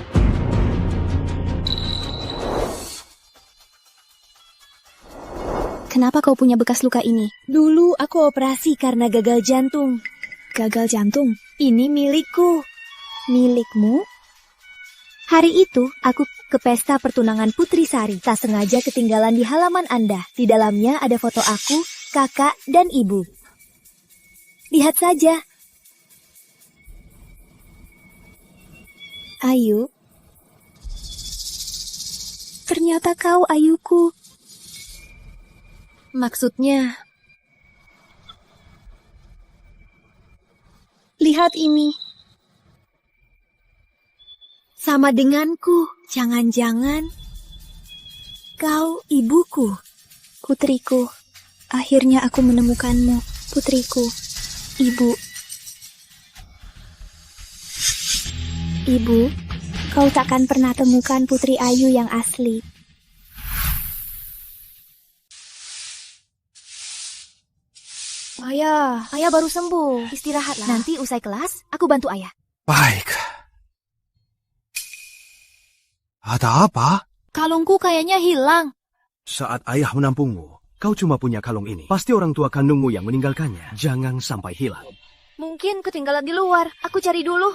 Kenapa kau punya bekas luka ini? Dulu aku operasi karena gagal jantung. Gagal jantung? Ini milikku. Milikmu? Hari itu, aku ke pesta pertunangan Putri Sari. Tak sengaja ketinggalan di halaman Anda. Di dalamnya ada foto aku, kakak, dan ibu. Lihat saja. Ayu. Ternyata kau Ayuku. Maksudnya, lihat ini. Sama denganku, jangan-jangan kau ibuku. Putriku, akhirnya aku menemukanmu, putriku. Ibu. Ibu, kau takkan pernah temukan Putri Ayu yang asli. Ayah baru sembuh. Istirahatlah. Nanti usai kelas, aku bantu ayah. Baik. Ada apa? Kalungku kayaknya hilang. Saat ayah menampungmu, kau cuma punya kalung ini. Pasti orang tua kandungmu yang meninggalkannya. Jangan sampai hilang. Mungkin ketinggalan di luar. Aku cari dulu.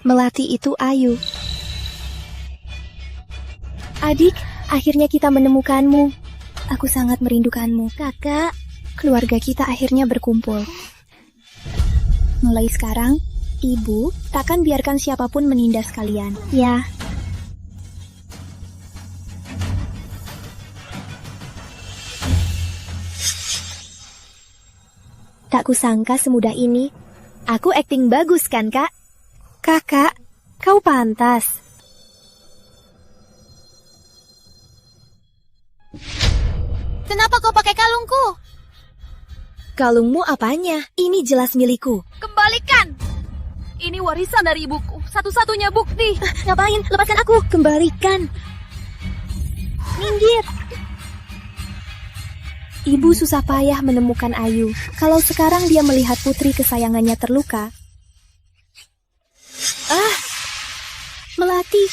Melati itu Ayu. Adik, akhirnya kita menemukanmu. Aku sangat merindukanmu. Kakak, keluarga kita akhirnya berkumpul. Mulai sekarang, Ibu takkan biarkan siapapun menindas kalian. Ya. Tak kusangka semudah ini. Aku akting bagus kan, Kak? Kakak, kau pantas. Kenapa kau pakai kalungku? Kalungmu apanya? Ini jelas milikku. Kembalikan! Ini warisan dari ibuku. Satu-satunya bukti. Ngapain? Lepaskan aku. Kembalikan. Minggir. Ibu susah payah menemukan Ayu. Kalau sekarang dia melihat putri kesayangannya terluka. Melati.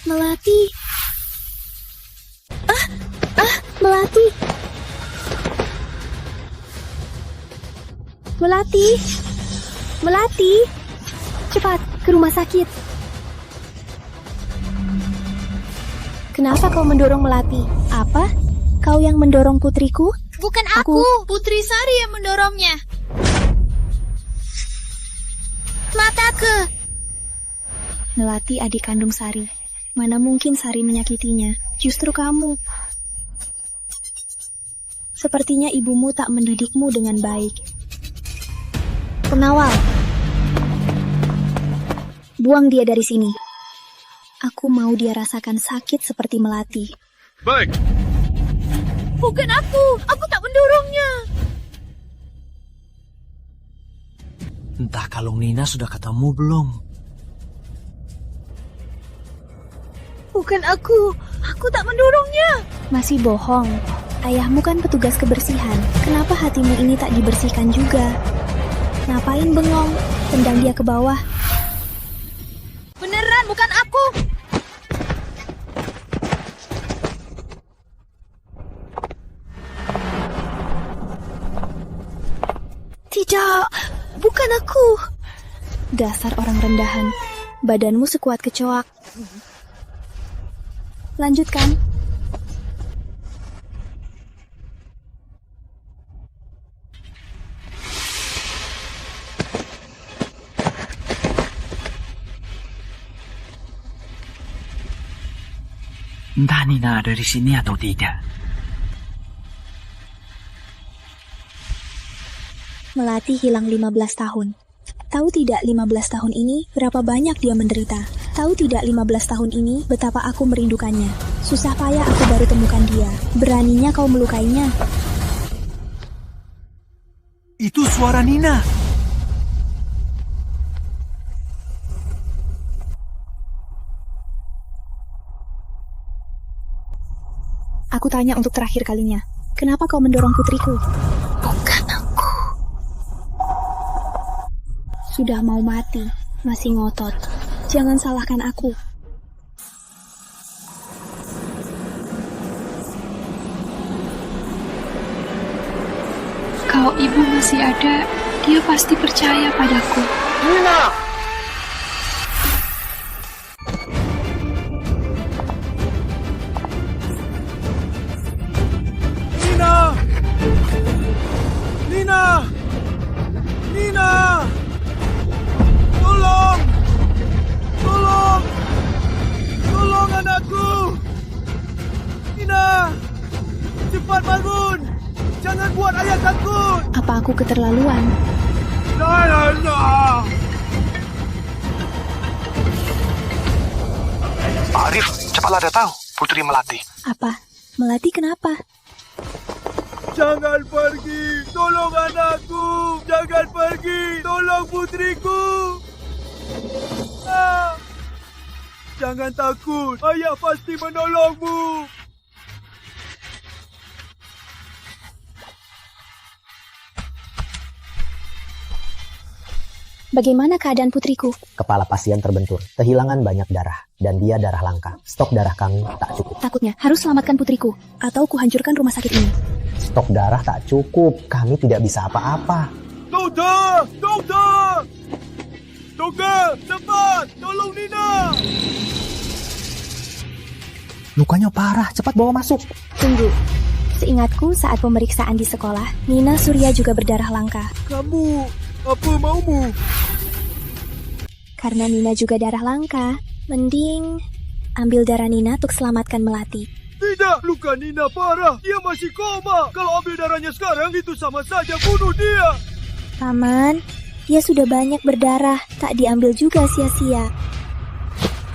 Melati. Melati. Melati. Melati. Cepat ke rumah sakit. Kenapa kau mendorong Melati? Apa? Kau yang mendorong putriku? Bukan aku. Putri Sari yang mendorongnya. Mataku. Melati adik kandung Sari. Mana mungkin Sari menyakitinya? Justru kamu. Sepertinya ibumu tak mendidikmu dengan baik. Pengawal. Buang dia dari sini. Aku mau dia rasakan sakit seperti Melati. Baik. Bukan aku. Aku tak mendorongnya. Entah kalung Nina sudah ketemu belum? Bukan aku. Aku tak mendorongnya. Masih bohong. Ayahmu kan petugas kebersihan. Kenapa hatimu ini tak dibersihkan juga? Ngapain bengong? Tendang dia ke bawah. Beneran bukan aku. Tidak, bukan aku. Dasar orang rendahan. Badanmu sekuat kecoak. Lanjutkan. Entah Nina ada di sini atau tidak. Melati hilang 15 tahun. Tahu tidak 15 tahun ini berapa banyak dia menderita? Tahu tidak 15 tahun ini betapa aku merindukannya? Susah payah aku baru temukan dia. Beraninya kau melukainya. Itu suara Nina. Aku tanya untuk terakhir kalinya. Kenapa kau mendorong putriku? Bukan aku. Sudah mau mati, masih ngotot. Jangan salahkan aku. Kalau ibu masih ada, dia pasti percaya padaku. Nina! Nina! Nina! Nina! Tolong! Tolong! Tolong anakku! Nina! Cepat bangun! Jangan buat ayah takut! Apa aku keterlaluan? Pak Arif, cepatlah datang. Putri Melati. Apa? Melati kenapa? Jangan pergi! Tolong anakku! Jangan pergi! Tolong putriku! Jangan takut! Ayah pasti menolongmu! Bagaimana keadaan putriku? Kepala pasien terbentur, kehilangan banyak darah, dan dia darah langka. Stok darah kami tak cukup. Takutnya harus selamatkan putriku, atau kuhancurkan rumah sakit ini. Stok darah tak cukup, kami tidak bisa apa-apa. Dokter! Dokter! Dokter! Cepat! Tolong Nina! Lukanya parah, cepat bawa masuk. Tunggu. Seingatku saat pemeriksaan di sekolah, Nina Surya juga berdarah langka. Kamu, apa maumu? Karena Nina juga darah langka, mending ambil darah Nina untuk selamatkan Melati. Tidak, luka Nina parah. Dia masih koma. Kalau ambil darahnya sekarang, itu sama saja bunuh dia. Paman, dia sudah banyak berdarah, tak diambil juga sia-sia.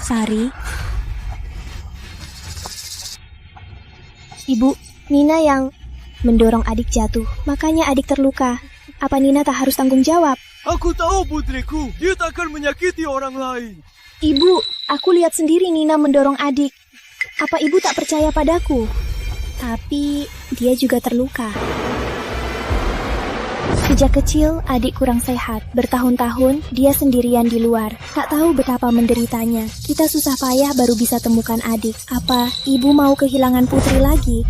Sari. Ibu, Nina yang mendorong adik jatuh, makanya adik terluka. Apa Nina tak harus tanggung jawab? Aku tahu putriku, dia takkan menyakiti orang lain. Ibu, aku lihat sendiri Nina mendorong adik. Apa ibu tak percaya padaku? Tapi dia juga terluka. Sejak kecil, adik kurang sehat. Bertahun-tahun, dia sendirian di luar. Tak tahu betapa menderitanya. Kita susah payah baru bisa temukan adik. Apa ibu mau kehilangan putri lagi?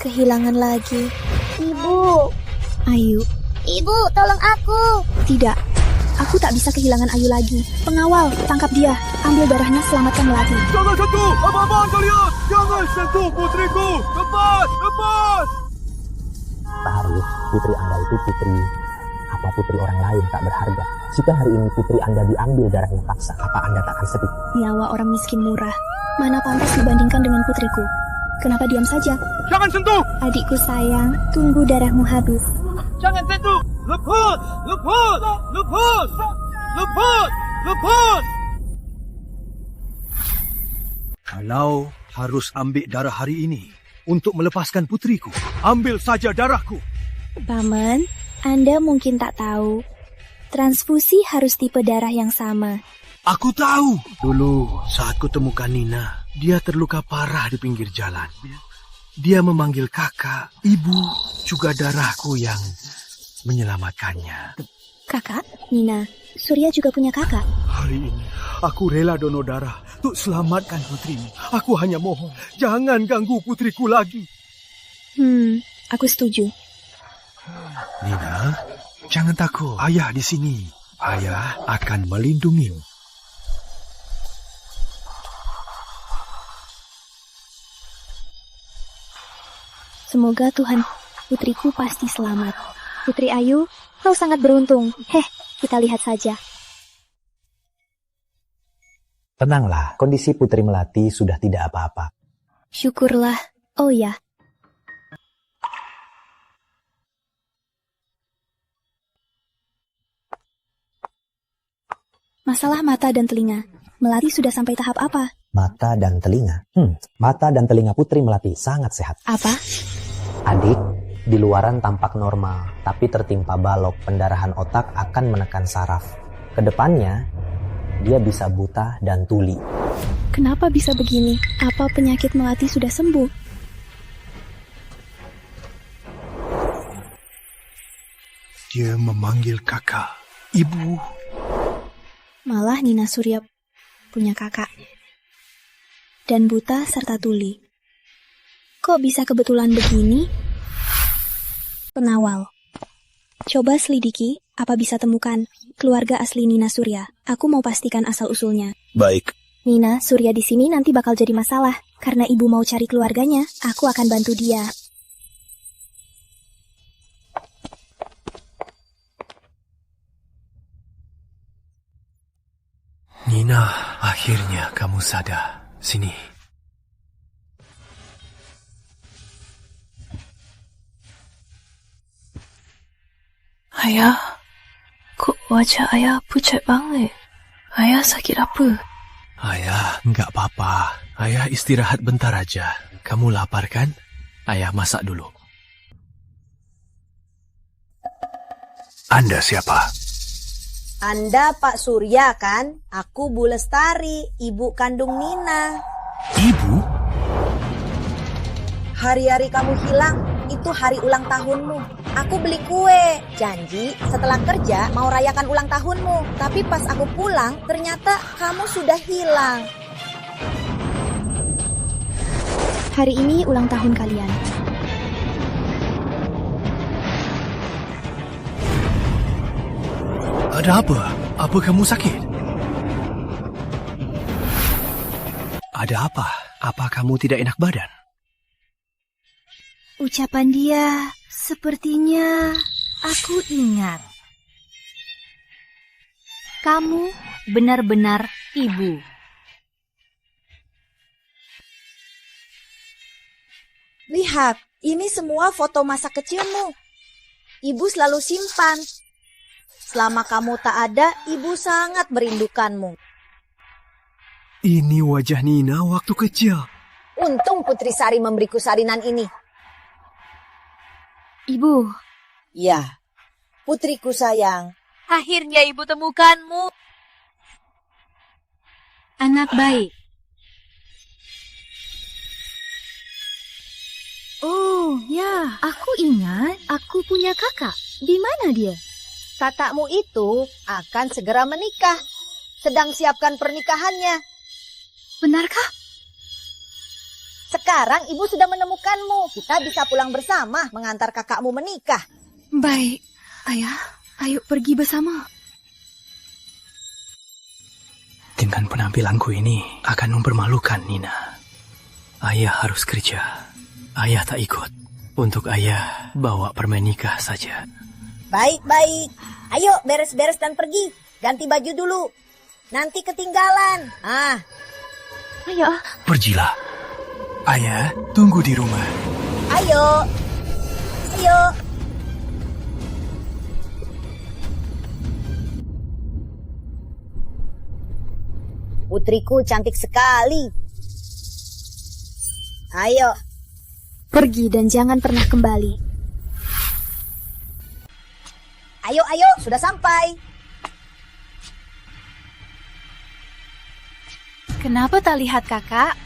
Kehilangan lagi. Ibu. Ayu. Ibu, tolong aku. Tidak. Aku tak bisa kehilangan Ayu lagi. Pengawal, tangkap dia. Ambil darahnya, selamatkan Melati. Jangan sentuh! Apa-apaan kalian? Jangan sentuh putriku! Lepas! Lepas! Pak Arif, putri Anda itu putri. Apa putri orang lain tak berharga? Jika hari ini putri Anda diambil darahnya paksa, apa Anda tak akan sedih? Nyawa orang miskin murah. Mana pantas dibandingkan dengan putriku? Kenapa diam saja? Jangan sentuh! Adikku sayang, tunggu darahmu habis. Jangan sentuh! Lepas! Lepas! Lepas! Lepas! Lepas! Kalau harus ambil darah hari ini untuk melepaskan putriku, ambil saja darahku. Paman, Anda mungkin tak tahu. Transfusi harus tipe darah yang sama. Aku tahu. Dulu saat kutemukan Nina, dia terluka parah di pinggir jalan. Dia memanggil kakak, ibu, juga darahku yang menyelamatkannya. Kakak? Nina, Surya juga punya kakak. Hari ini, aku rela donor darah untuk selamatkan putrimu. Aku hanya mohon, jangan ganggu putriku lagi. Aku setuju. Nina, jangan takut. Ayah di sini. Ayah akan melindungimu. Semoga Tuhan, putriku pasti selamat. Putri Ayu, kau sangat beruntung. Kita lihat saja. Tenanglah, kondisi Putri Melati sudah tidak apa-apa. Syukurlah. Oh ya. Masalah mata dan telinga. Melati sudah sampai tahap apa? Mata dan telinga. Mata dan telinga Putri Melati sangat sehat. Apa? Adik, di luaran tampak normal, tapi tertimpa balok, pendarahan otak akan menekan saraf. Kedepannya, dia bisa buta dan tuli. Kenapa bisa begini? Apa penyakit Melati sudah sembuh? Dia memanggil kakak, ibu. Malah Nina Surya punya kakak. Dan buta serta tuli. Kok bisa kebetulan begini? Pengawal. Coba selidiki, apa bisa temukan keluarga asli Nina Surya. Aku mau pastikan asal-usulnya. Baik. Nina Surya di sini nanti bakal jadi masalah. Karena ibu mau cari keluarganya, aku akan bantu dia. Nina, akhirnya kamu sadar. Sini. Ayah, kok wajah ayah pucat banget? Ayah sakit apa? Ayah, enggak apa-apa. Ayah istirahat bentar aja. Kamu lapar kan? Ayah masak dulu. Anda siapa? Anda Pak Surya kan? Aku Bu Lestari, ibu kandung Nina. Ibu? Hari-hari kamu hilang, itu hari ulang tahunmu. Aku beli kue, janji setelah kerja mau rayakan ulang tahunmu. Tapi pas aku pulang, ternyata kamu sudah hilang. Hari ini ulang tahun kalian. Ada apa? Apa kamu sakit? Ada apa? Apa kamu tidak enak badan? Ucapan dia sepertinya aku ingat. Kamu benar-benar ibu. Lihat, ini semua foto masa kecilmu. Ibu selalu simpan. Selama kamu tak ada, ibu sangat merindukanmu. Ini wajah Nina waktu kecil. Untung Putri Sari memberiku salinan ini. Ibu. Ya, putriku sayang. Akhirnya ibu temukanmu. Anak baik. Oh, ya, aku ingat aku punya kakak. Di mana dia? Kakakmu itu akan segera menikah. Sedang siapkan pernikahannya. Benarkah? Sekarang ibu sudah menemukanmu. Kita bisa pulang bersama mengantar kakakmu menikah. Baik, ayah, ayo pergi bersama. Dengan penampilanku ini akan mempermalukan Nina. Ayah harus kerja. Ayah tak ikut. Untuk ayah bawa permen nikah saja. Baik. Ayo beres-beres dan pergi. Ganti baju dulu. Nanti ketinggalan. Ayo. Pergilah. Ayah, tunggu di rumah. Ayo. Putriku cantik sekali. Ayo. Pergi dan jangan pernah kembali. Ayo, sudah sampai. Kenapa tak lihat kakak?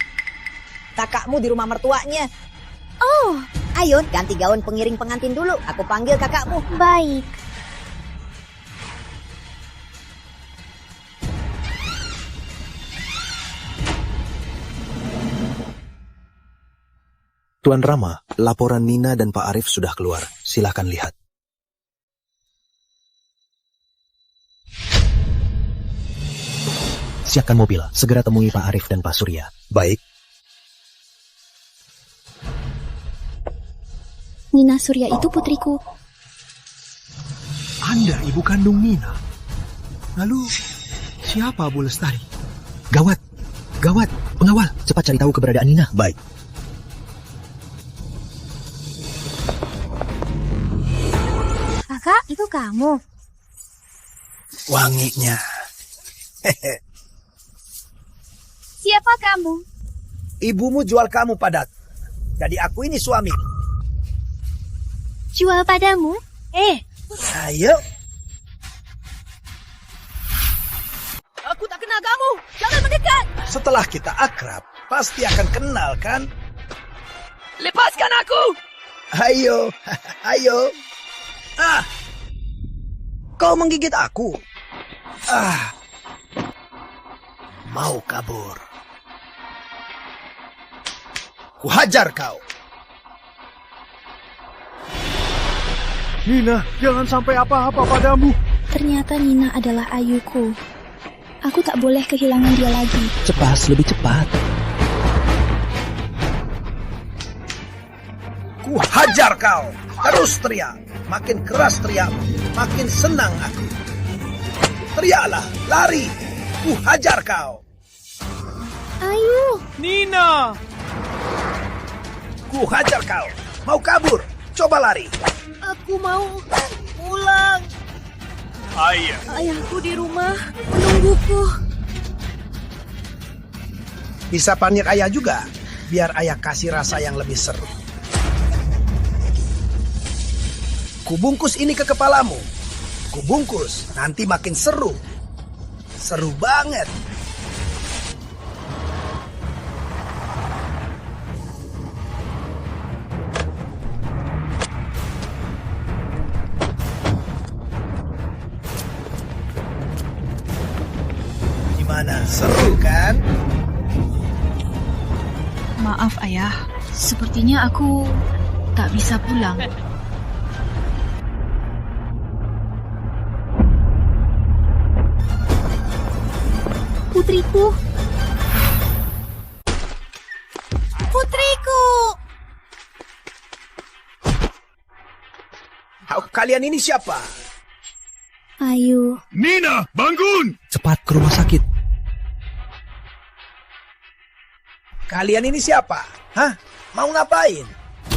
Kakakmu di rumah mertuanya. Oh. Ayo, ganti gaun pengiring pengantin dulu. Aku panggil kakakmu. Baik. Tuan Rama, laporan Nina dan Pak Arif sudah keluar. Silahkan lihat. Siapkan mobil, segera temui Pak Arif dan Pak Surya. Baik. Nina Surya itu putriku. Anda ibu kandung Nina. Lalu, siapa Bu Lestari? Gawat. Pengawal, cepat cari tahu keberadaan Nina. Baik. Kakak, itu kamu. Wanginya. Siapa kamu? Ibumu jual kamu padat. Jadi aku ini suami. Jual padamu? Ayo. Aku tak kenal kamu. Jangan mendekat. Setelah kita akrab, pasti akan kenal kan? Lepaskan aku. Ayo. kau menggigit aku? Mau kabur? Kuhajar kau. Nina, jangan sampai apa-apa padamu. Ternyata Nina adalah Ayuku. Aku tak boleh kehilangan dia lagi. Cepat, lebih cepat. Kuhajar kau. Terus teriak. Makin keras teriak, makin senang aku. Teriaklah, lari. Kuhajar kau. Ayu. Nina. Kuhajar kau. Mau kabur? Coba lari. Aku mau pulang. Ayahku di rumah menungguku. Bisa panggil ayah juga, biar ayah kasih rasa yang lebih seru. Kubungkus ini ke kepalamu. Kubungkus, nanti makin seru. Seru banget. Gimana, seru kan? Maaf ayah, sepertinya aku tak bisa pulang. Putriku. Putriku. Kalian ini siapa? Ayu. Nina, bangun! Cepat ke rumah sakit. Kalian ini siapa? Hah? Mau ngapain?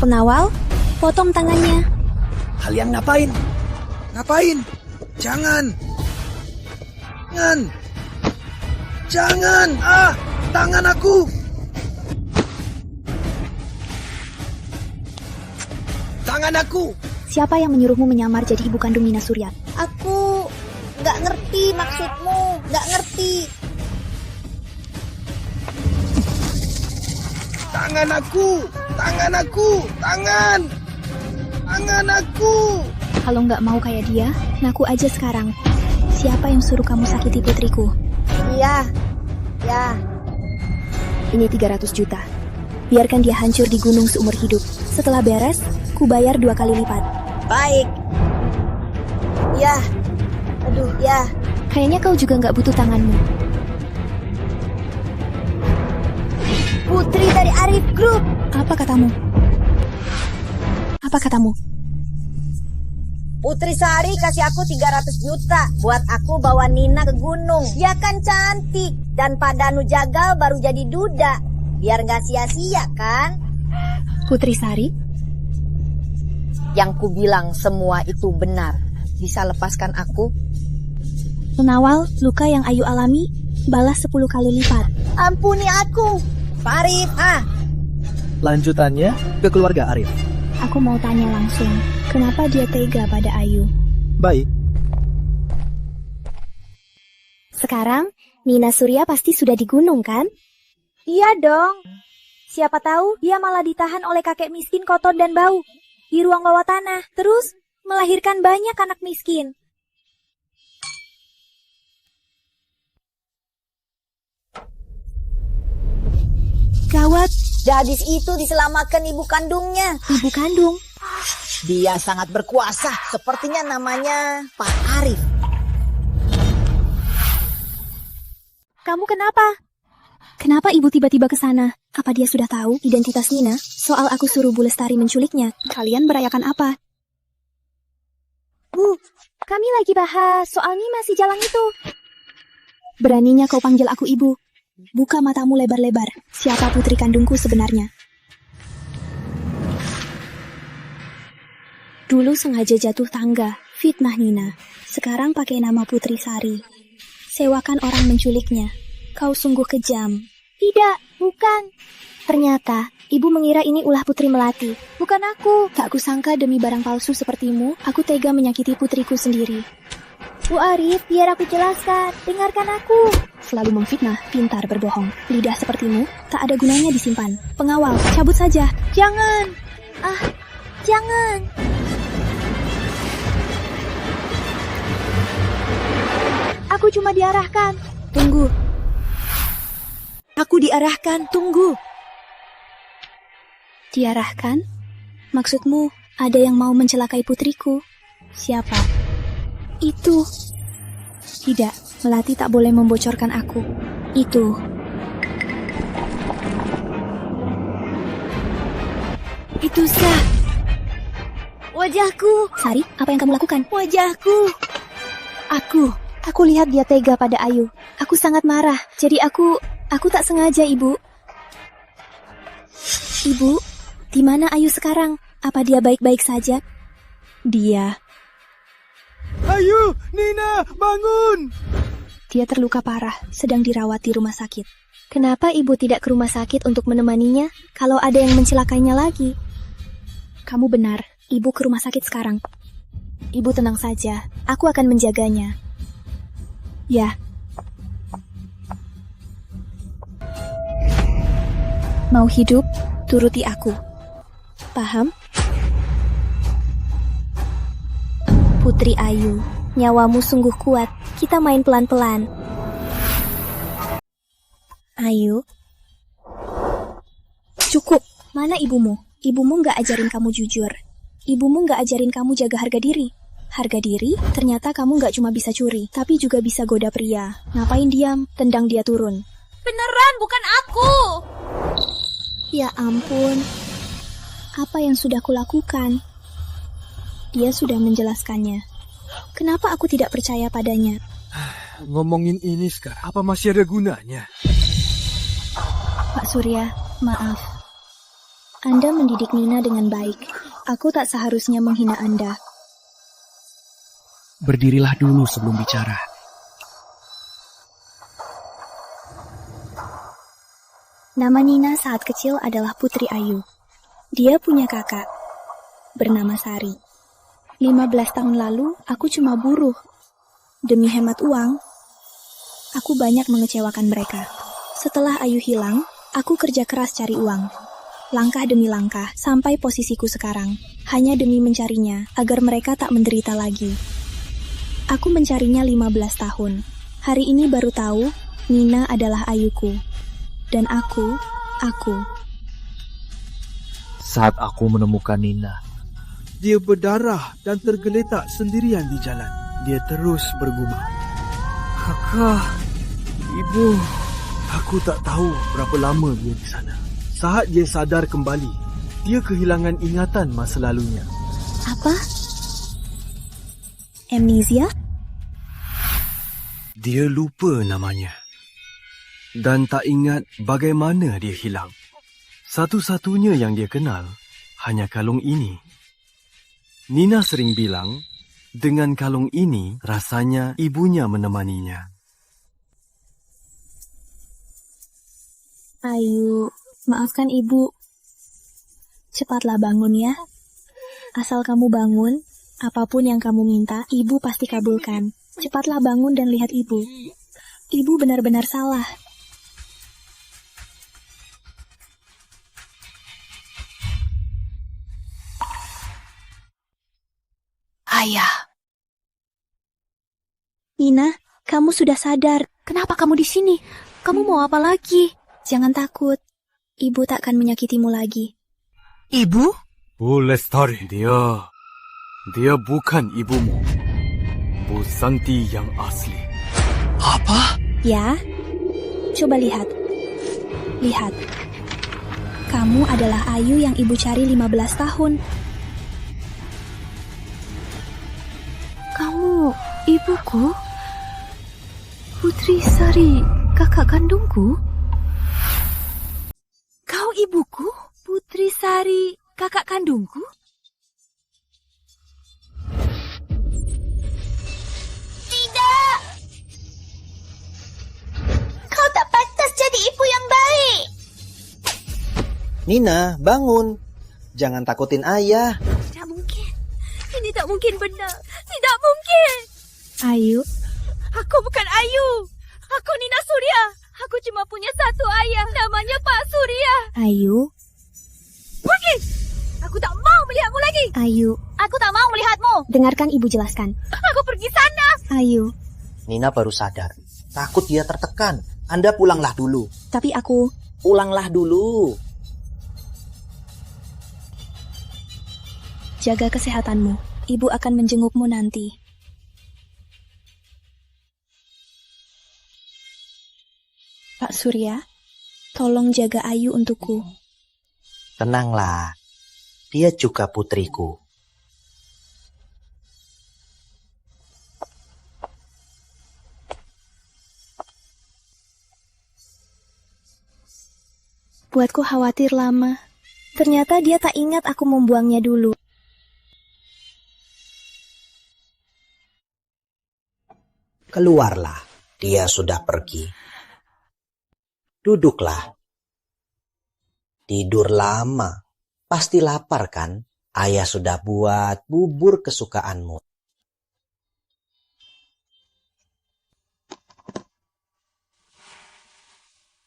Pengawal, potong tangannya. Kalian ngapain? Ngapain? Jangan. Jangan. Jangan. Tangan aku. Tangan aku. Siapa yang menyuruhmu menyamar jadi ibu kandung Nina Surya? Aku nggak ngerti maksudmu. Nggak ngerti. Tangan aku. Tangan aku. Tangan. Tangan aku. Kalau nggak mau kayak dia, ngaku aja sekarang. Siapa yang suruh kamu sakiti putriku? Iya. Ya. Ini 300 juta. Biarkan dia hancur di gunung seumur hidup. Setelah beres, ku bayar 2 kali lipat. Baik. Ya. Aduh, ya. Kayaknya kau juga nggak butuh tanganmu. Putri dari Arif Group. Apa katamu? Apa katamu? Putri Sari kasih aku 300 juta buat aku bawa Nina ke gunung. Dia kan cantik. Dan Pak Danu Jagal baru jadi duda. Biar gak sia-sia kan? Putri Sari? Yang ku bilang semua itu benar. Bisa lepaskan aku? Pengawal, luka yang Ayu alami, balas 10 kali lipat. Ampuni aku. Arif, Lanjutannya ke keluarga Arif. Aku mau tanya langsung, kenapa dia tega pada Ayu? Baik. Sekarang, Nina Surya pasti sudah di gunung, kan? Iya dong. Siapa tahu dia malah ditahan oleh kakek miskin kotor dan bau di ruang bawah tanah. Terus melahirkan banyak anak miskin. Gawat. Gadis itu diselamatkan ibu kandungnya. Ibu kandung? Dia sangat berkuasa. Sepertinya namanya Pak Arif. Kamu kenapa? Kenapa ibu tiba-tiba ke sana? Apa dia sudah tahu identitas Nina? Soal aku suruh Bu Lestari menculiknya. Kalian merayakan apa? Bu, kami lagi bahas soal Nina si jalang itu. Beraninya kau panggil aku ibu. Buka matamu lebar-lebar. Siapa putri kandungku sebenarnya? Dulu sengaja jatuh tangga, fitnah Nina. Sekarang pakai nama Putri Sari. Sewakan orang menculiknya. Kau sungguh kejam. Tidak, bukan. Ternyata, ibu mengira ini ulah Putri Melati. Bukan aku. Tak kusangka demi barang palsu sepertimu, aku tega menyakiti putriku sendiri. Bu Arif, biar aku jelaskan. Dengarkan aku. Selalu memfitnah, pintar berbohong. Lidah sepertimu, tak ada gunanya disimpan. Pengawal, cabut saja. Jangan. Jangan. diarahkan. Tunggu. Aku diarahkan, tunggu. Diarahkan? Maksudmu ada yang mau mencelakai putriku? Siapa? Itu. Tidak, Melati tak boleh membocorkan aku. Itu. Itu sah. Wajahku. Sari, apa yang kamu lakukan? Wajahku. Aku lihat dia tega pada Ayu. Aku sangat marah. Jadi aku tak sengaja, Ibu. Ibu, di mana Ayu sekarang? Apa dia baik-baik saja? Dia. Ayu, Nina, bangun! Dia terluka parah, sedang dirawat di rumah sakit. Kenapa Ibu tidak ke rumah sakit untuk menemaninya kalau ada yang mencelakainya lagi? Kamu benar, Ibu ke rumah sakit sekarang. Ibu tenang saja, aku akan menjaganya. Ya. Mau hidup, turuti aku. Paham? Putri Ayu, nyawamu sungguh kuat. Kita main pelan-pelan. Ayu. Cukup. Mana ibumu? Ibumu nggak ajarin kamu jujur. Ibumu nggak ajarin kamu jaga harga diri. Harga diri? Ternyata kamu nggak cuma bisa curi, tapi juga bisa goda pria. Ngapain diam? Tendang dia turun. Beneran, bukan aku. Ya ampun. Apa yang sudah kulakukan? Dia sudah menjelaskannya. Kenapa aku tidak percaya padanya? Ngomongin ini sekarang, apa masih ada gunanya? Pak Surya, maaf. Anda mendidik Nina dengan baik. Aku tak seharusnya menghina Anda. Berdirilah dulu sebelum bicara. Nama Nina saat kecil adalah Putri Ayu. Dia punya kakak, bernama Sari. 15 tahun lalu, aku cuma buruh. Demi hemat uang, aku banyak mengecewakan mereka. Setelah Ayu hilang, aku kerja keras cari uang. Langkah demi langkah, sampai posisiku sekarang. Hanya demi mencarinya, agar mereka tak menderita lagi. Aku mencarinya 15 tahun. Hari ini baru tahu, Nina adalah Ayuku. Dan aku. Saat aku menemukan Nina, dia berdarah dan tergeletak sendirian di jalan. Dia terus bergumam. Kakak, ibu, aku tak tahu berapa lama dia di sana. Saat dia sadar kembali, dia kehilangan ingatan masa lalunya. Apa? Amnesia? Dia lupa namanya. Dan tak ingat bagaimana dia hilang. Satu-satunya yang dia kenal hanya kalung ini. Nina sering bilang, dengan kalung ini rasanya ibunya menemaninya. Ayu, maafkan ibu. Cepatlah bangun ya. Asal kamu bangun, apapun yang kamu minta, ibu pasti kabulkan. Cepatlah bangun dan lihat ibu. Ibu benar-benar salah. Ayah. Nina, kamu sudah sadar. Kenapa kamu di sini? Kamu mau apa lagi? Jangan takut. Ibu tak akan menyakitimu lagi. Ibu? Bu Lestari, dia bukan ibumu. Bu Santi yang asli. Apa? Ya, coba lihat. Lihat. Kamu adalah Ayu yang ibu cari 15 tahun. Kamu ibuku? Putri Sari, kakak kandungku? Kau ibuku? Putri Sari, kakak kandungku? Tidak! Kau tak pantas jadi ibu yang baik. Nina, bangun. Jangan takutin ayah. Tidak mungkin. Ini tak mungkin benar. Tidak mungkin. Ayu. Aku bukan Ayu. Aku Nina Surya. Aku cuma punya satu ayah. Namanya Pak Surya. Ayu. Pergi. Aku tak mau melihatmu lagi. Ayu. Aku tak mau melihatmu. Dengarkan ibu jelaskan. Aku pergi sana. Ayu. Nina baru sadar. Takut dia tertekan. Anda pulanglah dulu. Tapi aku... Pulanglah dulu. Jaga kesehatanmu. Ibu akan menjengukmu nanti. Pak Surya, tolong jaga Ayu untukku. Tenanglah. Dia juga putriku. Buatku khawatir lama. Ternyata dia tak ingat aku membuangnya dulu. Keluarlah, dia sudah pergi. Duduklah. Tidur lama. Pasti lapar kan? Ayah sudah buat bubur kesukaanmu.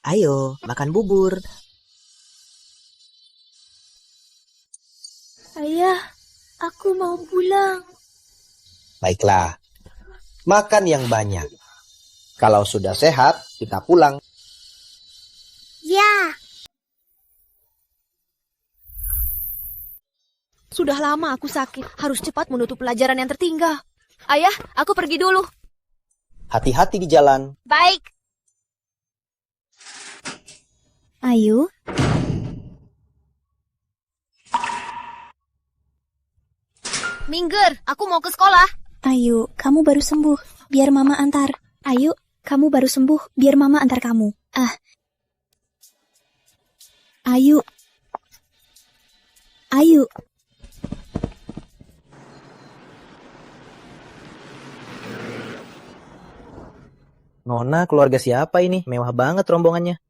Ayo, makan bubur. Ayah, aku mau pulang. Baiklah, makan yang banyak. Kalau sudah sehat, kita pulang. Ya. Sudah lama aku sakit. Harus cepat menutup pelajaran yang tertinggal. Ayah, aku pergi dulu. Hati-hati di jalan. Baik. Ayu, Minggir, aku mau ke sekolah. Ayu, kamu baru sembuh. Biar mama antar. Ayu, kamu baru sembuh. Biar mama antar kamu. Ayu. Ayu. Nona, keluarga siapa ini? Mewah banget rombongannya.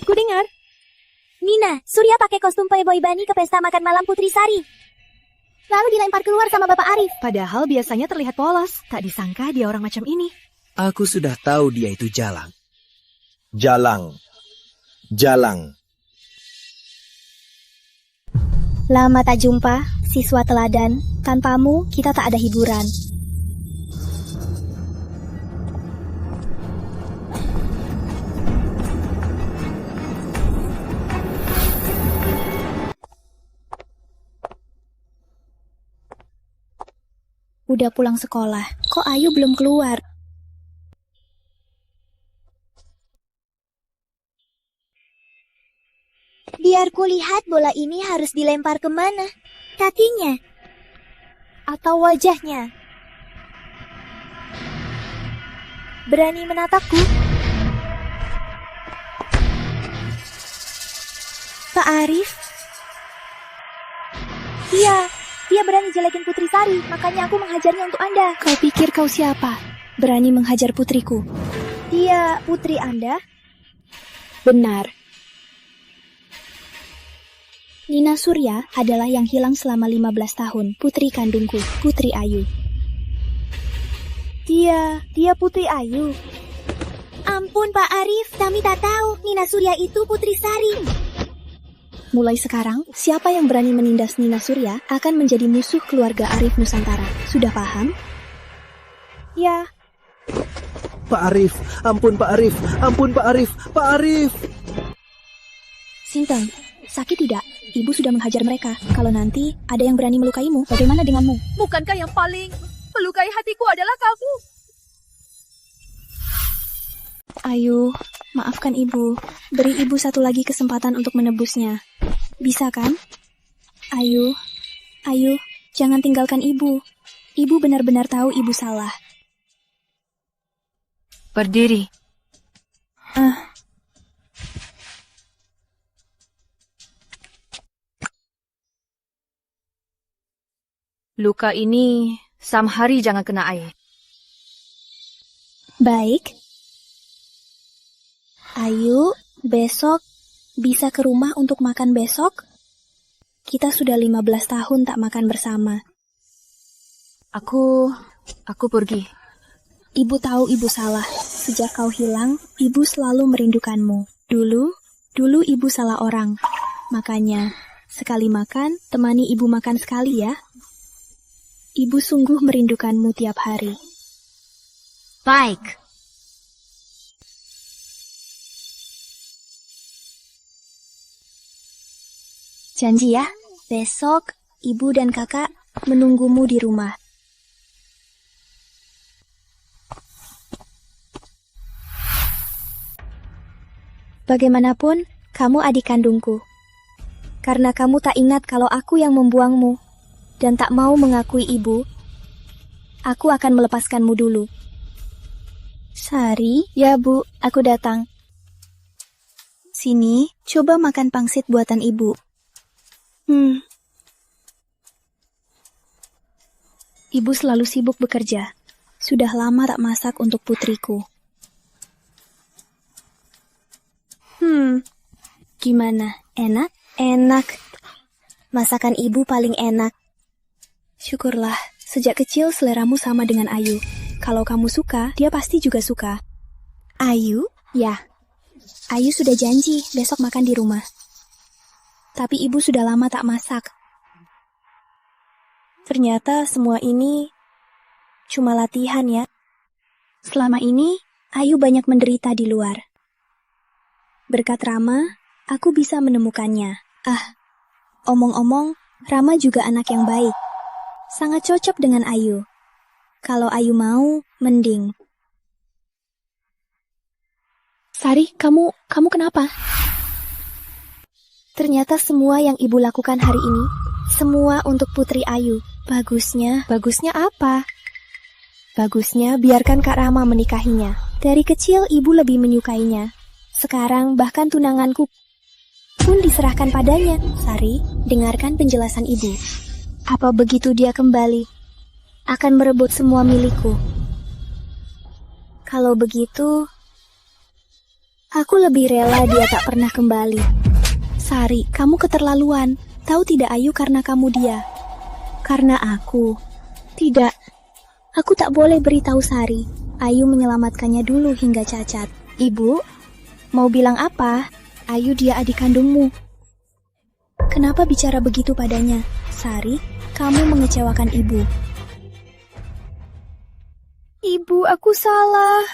Ku dengar. Nina, Surya pakai kostum Playboy Bunny ke pesta makan malam Putri Sari. Lalu dilempar keluar sama Bapak Arif. Padahal biasanya terlihat polos. Tak disangka dia orang macam ini. Aku sudah tahu dia itu Jalang. Jalang. Jalang. Lama tak jumpa, siswa teladan. Tanpamu, kita tak ada hiburan. Udah pulang sekolah, kok Ayu belum keluar? Biar kulihat bola ini harus dilempar kemana. Kakinya. Atau wajahnya. Berani menatapku? Pak Arif? Iya, dia berani jelekin Putri Sari, makanya aku menghajarnya untuk Anda. Kau pikir kau siapa? Berani menghajar putriku? Dia putri Anda? Benar. Nina Surya adalah yang hilang selama 15 tahun, putri kandungku, Putri Ayu. Dia Putri Ayu. Ampun Pak Arif, kami tak tahu Nina Surya itu Putri Sari. Mulai sekarang, siapa yang berani menindas Nina Surya akan menjadi musuh keluarga Arif Nusantara. Sudah paham? Ya. Pak Arif, ampun Pak Arif, ampun Pak Arif, Pak Arif. Sintang, sakit tidak? Ibu sudah menghajar mereka. Kalau nanti ada yang berani melukaimu, bagaimana denganmu? Bukankah yang paling melukai hatiku adalah kamu? Ayu, maafkan ibu. Beri ibu satu lagi kesempatan untuk menebusnya. Bisa kan? Ayu, jangan tinggalkan ibu. Ibu benar-benar tahu ibu salah. Berdiri. Luka ini samhari jangan kena air. Baik. Ayu, besok bisa ke rumah untuk makan besok? Kita sudah 15 tahun tak makan bersama. Aku pergi. Ibu tahu ibu salah. Sejak kau hilang, ibu selalu merindukanmu. Dulu ibu salah orang. Makanya, Sekali makan, temani ibu makan sekali ya. Ibu sungguh merindukanmu tiap hari. Baik. Janji ya, besok ibu dan kakak menunggumu di rumah. Bagaimanapun, kamu adik kandungku. Karena kamu tak ingat kalau aku yang membuangmu dan tak mau mengakui ibu, aku akan melepaskanmu dulu. Sari, ya Bu, aku datang. Sini, coba makan pangsit buatan ibu. Ibu selalu sibuk bekerja. Sudah lama tak masak untuk putriku. Gimana? Enak? Enak. Masakan ibu paling enak. Syukurlah, sejak kecil seleramu sama dengan Ayu. Kalau kamu suka, dia pasti juga suka. Ayu? Ya. Ayu sudah janji besok makan di rumah. Tapi ibu sudah lama tak masak. Ternyata semua ini cuma latihan ya. Selama ini, Ayu banyak menderita di luar. Berkat Rama, aku bisa menemukannya. Omong-omong, Rama juga anak yang baik. Sangat cocok dengan Ayu. Kalau Ayu mau, mending. Sari, kamu kenapa? Ternyata semua yang ibu lakukan hari ini, semua untuk Putri Ayu. Bagusnya apa? Bagusnya biarkan Kak Rama menikahinya. Dari kecil ibu lebih menyukainya. Sekarang bahkan tunanganku pun diserahkan padanya. Sari, dengarkan penjelasan ibu. Apa begitu dia kembali, akan merebut semua milikku? Kalau begitu, aku lebih rela dia tak pernah kembali. Sari, kamu keterlaluan. Tahu tidak Ayu karena kamu dia. Karena aku. Tidak. Aku tak boleh beritahu Sari. Ayu menyelamatkannya dulu hingga cacat. Ibu, mau bilang apa? Ayu dia adik kandungmu. Kenapa bicara begitu padanya? Sari, kamu mengecewakan ibu. Ibu, aku salah.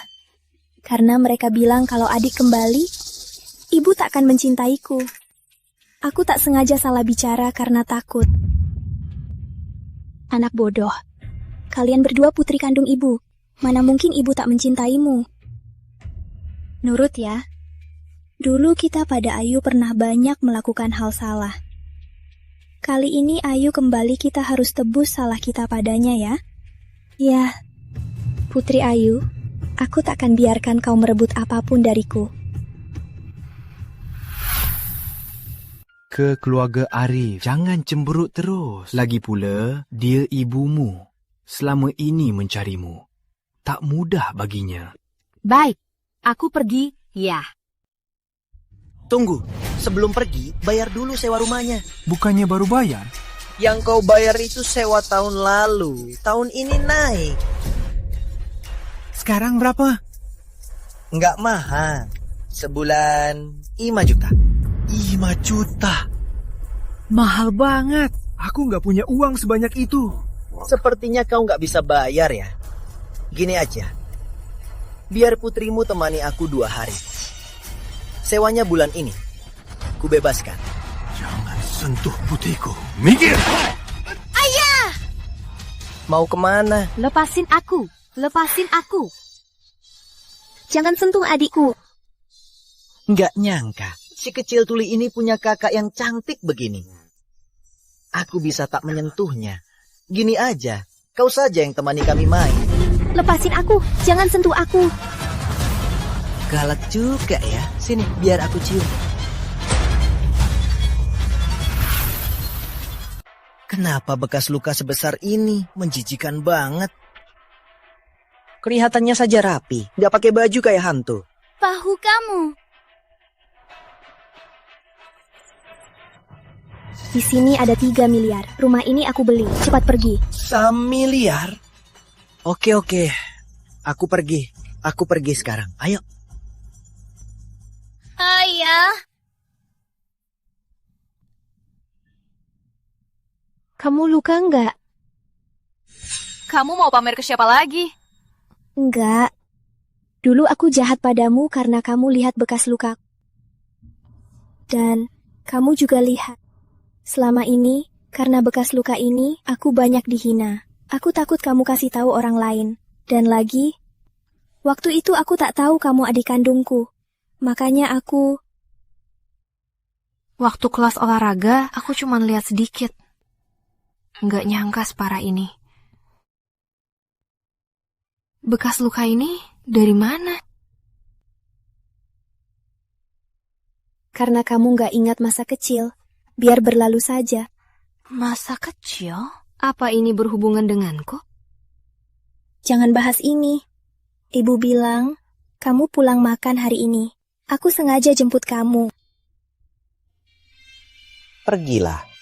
Karena mereka bilang kalau adik kembali, ibu tak akan mencintaiku. Aku tak sengaja salah bicara karena takut. Anak bodoh. Kalian berdua putri kandung ibu. Mana mungkin ibu tak mencintaimu? Nurut ya. Dulu kita pada Ayu pernah banyak melakukan hal salah. Kali ini Ayu kembali kita harus tebus salah kita padanya ya. Ya, Putri Ayu, aku tak akan biarkan kau merebut apapun dariku. Ke keluarga Arif, jangan cemberut terus. Lagi pula, dia ibumu. Selama ini mencarimu. Tak mudah baginya. Baik, aku pergi, ya. Tunggu, sebelum pergi, bayar dulu sewa rumahnya. Bukannya baru bayar? Yang kau bayar itu sewa tahun lalu. Tahun ini naik. Sekarang berapa? Nggak mahal. Sebulan 5 juta. 5 juta? Mahal banget. Aku nggak punya uang sebanyak itu. Sepertinya kau nggak bisa bayar ya. Gini aja. Biar putrimu temani aku 2 hari. Sewanya bulan ini. Ku bebaskan. Jangan sentuh putriku. Minggir! Ayah! Mau kemana? Lepasin aku. Lepasin aku. Jangan sentuh adikku. Nggak nyangka. Si kecil tuli ini punya kakak yang cantik begini. Aku bisa tak menyentuhnya. Gini aja. Kau saja yang temani kami main. Lepasin aku. Jangan sentuh aku. Galak juga ya. Sini, biar aku cium. Kenapa bekas luka sebesar ini? Menjijikan banget. Kelihatannya saja rapi. Nggak pakai baju kayak hantu. Bahu kamu. Di sini ada 3 miliar. Rumah ini aku beli. Cepat pergi. 1 miliar? Oke. Aku pergi. Aku pergi sekarang. Ayo. Ayah. Kamu luka nggak? Kamu mau pamer ke siapa lagi? Enggak. Dulu aku jahat padamu karena kamu lihat bekas luka. Dan kamu juga lihat. Selama ini, karena bekas luka ini, aku banyak dihina. Aku takut kamu kasih tahu orang lain. Dan lagi, waktu itu aku tak tahu kamu adik kandungku. Makanya aku... Waktu kelas olahraga, aku cuma lihat sedikit. Nggak nyangka separah ini. Bekas luka ini dari mana? Karena kamu nggak ingat masa kecil, biar berlalu saja. Masa kecil? Apa ini berhubungan denganku? Jangan bahas ini. Ibu bilang, kamu pulang makan hari ini. Aku sengaja jemput kamu. Pergilah.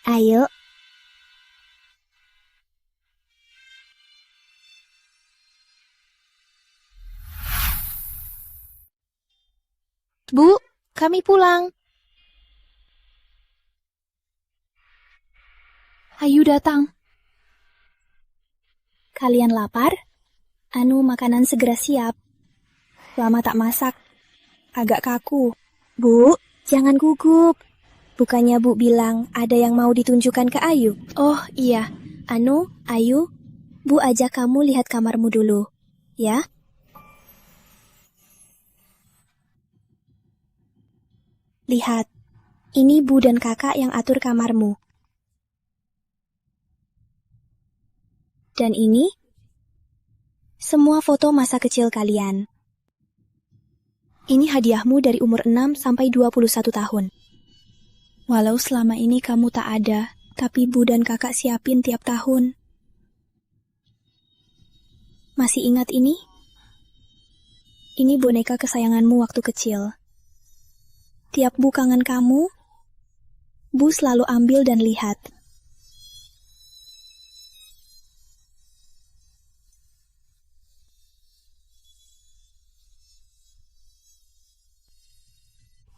Ayo. Bu, kami pulang. Ayu datang. Kalian lapar? Anu, makanan segera siap. Lama tak masak. Agak kaku. Bu, jangan gugup. Bukannya Bu bilang ada yang mau ditunjukkan ke Ayu? Oh iya, Anu, Ayu, Bu ajak kamu lihat kamarmu dulu, ya? Lihat, ini Bu dan Kakak yang atur kamarmu. Dan ini, semua foto masa kecil kalian. Ini hadiahmu dari umur 6 sampai 21 tahun. Walau selama ini kamu tak ada, tapi Bu dan Kakak siapin tiap tahun. Masih ingat ini? Ini boneka kesayanganmu waktu kecil. Tiap Bu kangen kamu, Bu selalu ambil dan lihat.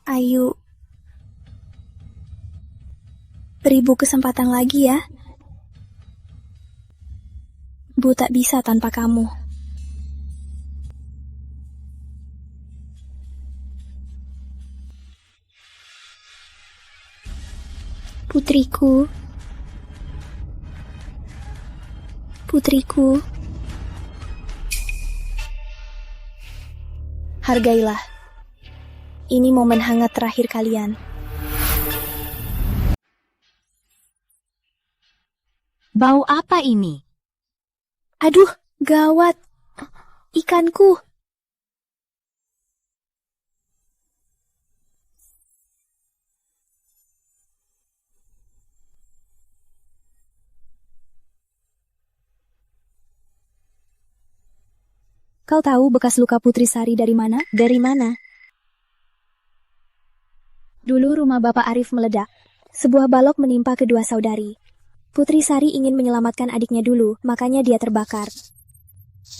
Ayu, beri Bu kesempatan lagi ya. Bu tak bisa tanpa kamu. Putriku. Putriku. Hargailah. Ini momen hangat terakhir kalian. Bau apa ini? Aduh, gawat. Ikanku. Kau tahu bekas luka Putri Sari dari mana? Dari mana? Dulu rumah Bapak Arif meledak. Sebuah balok menimpa kedua saudari. Putri Sari ingin menyelamatkan adiknya dulu, makanya dia terbakar.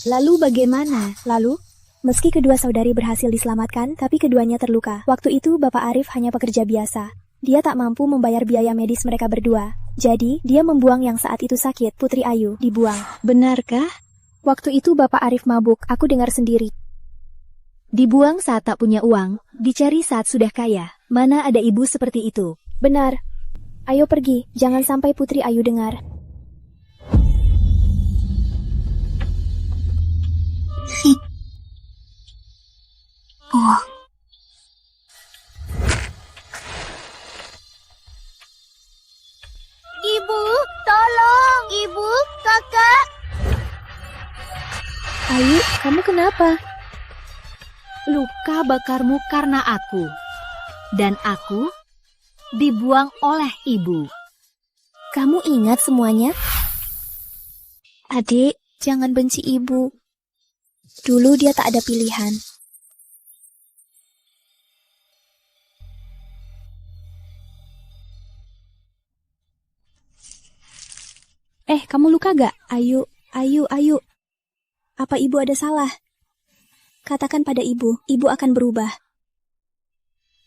Lalu bagaimana? Lalu, meski kedua saudari berhasil diselamatkan, tapi keduanya terluka. Waktu itu Bapak Arif hanya pekerja biasa. Dia tak mampu membayar biaya medis mereka berdua. Jadi, dia membuang yang saat itu sakit, Putri Ayu, dibuang. Benarkah? Waktu itu Bapak Arif mabuk, aku dengar sendiri. Dibuang saat tak punya uang, dicari saat sudah kaya. Mana ada ibu seperti itu? Benar. Ayo pergi, jangan sampai Putri Ayu dengar. Ibu, tolong! Ibu, kakak! Ayu, kamu kenapa? Luka bakarmu karena aku. Dan aku dibuang oleh ibu. Kamu ingat semuanya? Adik, jangan benci ibu. Dulu dia tak ada pilihan. Kamu luka gak? Ayu. Apa ibu ada salah? Katakan pada ibu akan berubah.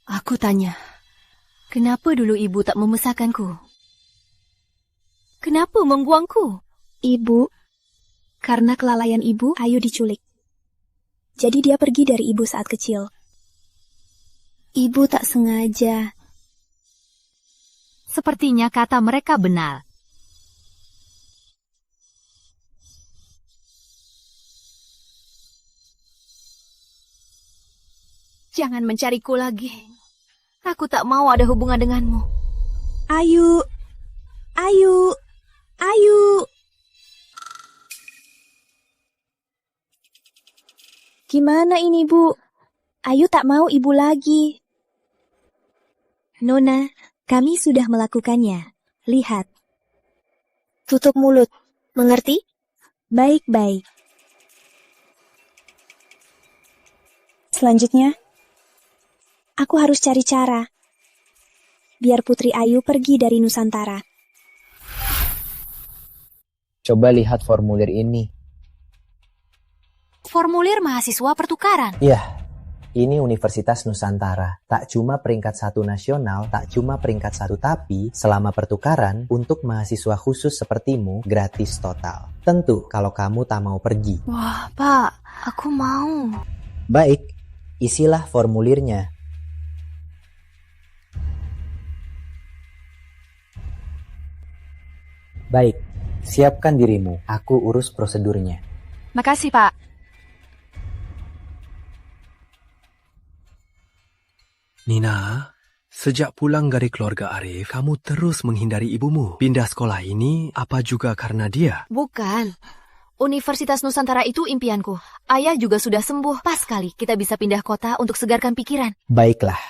Aku tanya, Kenapa dulu ibu tak membesarkanku? Kenapa membuangku? Ibu, karena kelalaian ibu, Ayu diculik. Jadi dia pergi dari ibu saat kecil. Ibu tak sengaja. Sepertinya kata mereka benar. Jangan mencariku lagi. Aku tak mau ada hubungan denganmu. Ayu, Ayu, Ayu. Gimana ini, Bu? Ayu tak mau ibu lagi. Nona, kami sudah melakukannya. Lihat. Tutup mulut. Mengerti? Baik-baik. Selanjutnya, aku harus cari cara biar Putri Ayu pergi dari Nusantara. Coba lihat formulir ini. Formulir mahasiswa pertukaran. Iya, ini Universitas Nusantara. Tak cuma peringkat 1 nasional, tak cuma peringkat 1, tapi selama pertukaran, untuk mahasiswa khusus sepertimu, gratis total. Tentu kalau kamu tak mau pergi. Wah, Pak, aku mau. Baik, isilah formulirnya. Baik, siapkan dirimu. Aku urus prosedurnya. Makasih, Pak. Nina, sejak pulang dari keluarga Arif, kamu terus menghindari ibumu. Pindah sekolah ini apa juga karena dia? Bukan. Universitas Nusantara itu impianku. Ayah juga sudah sembuh. Pas sekali kita bisa pindah kota untuk segarkan pikiran. Baiklah.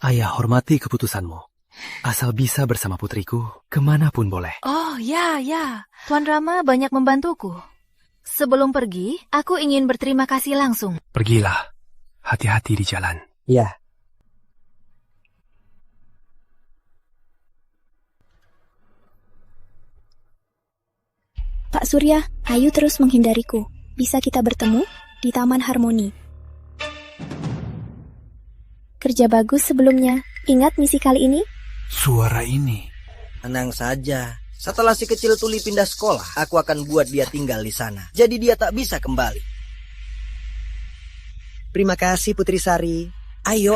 Ayah hormati keputusanmu. Asal bisa bersama putriku, kemanapun boleh. Oh, ya. Tuan Rama banyak membantuku. Sebelum pergi, aku ingin berterima kasih langsung. Pergilah. Hati-hati di jalan. Ya. Pak Surya, Ayu terus menghindariku. Bisa kita bertemu di Taman Harmoni. Kerja bagus sebelumnya. Ingat misi kali ini? Suara ini. Tenang saja. Setelah si kecil tuli pindah sekolah, aku akan buat dia tinggal di sana. Jadi dia tak bisa kembali. Terima kasih Putri Sari. Ayo.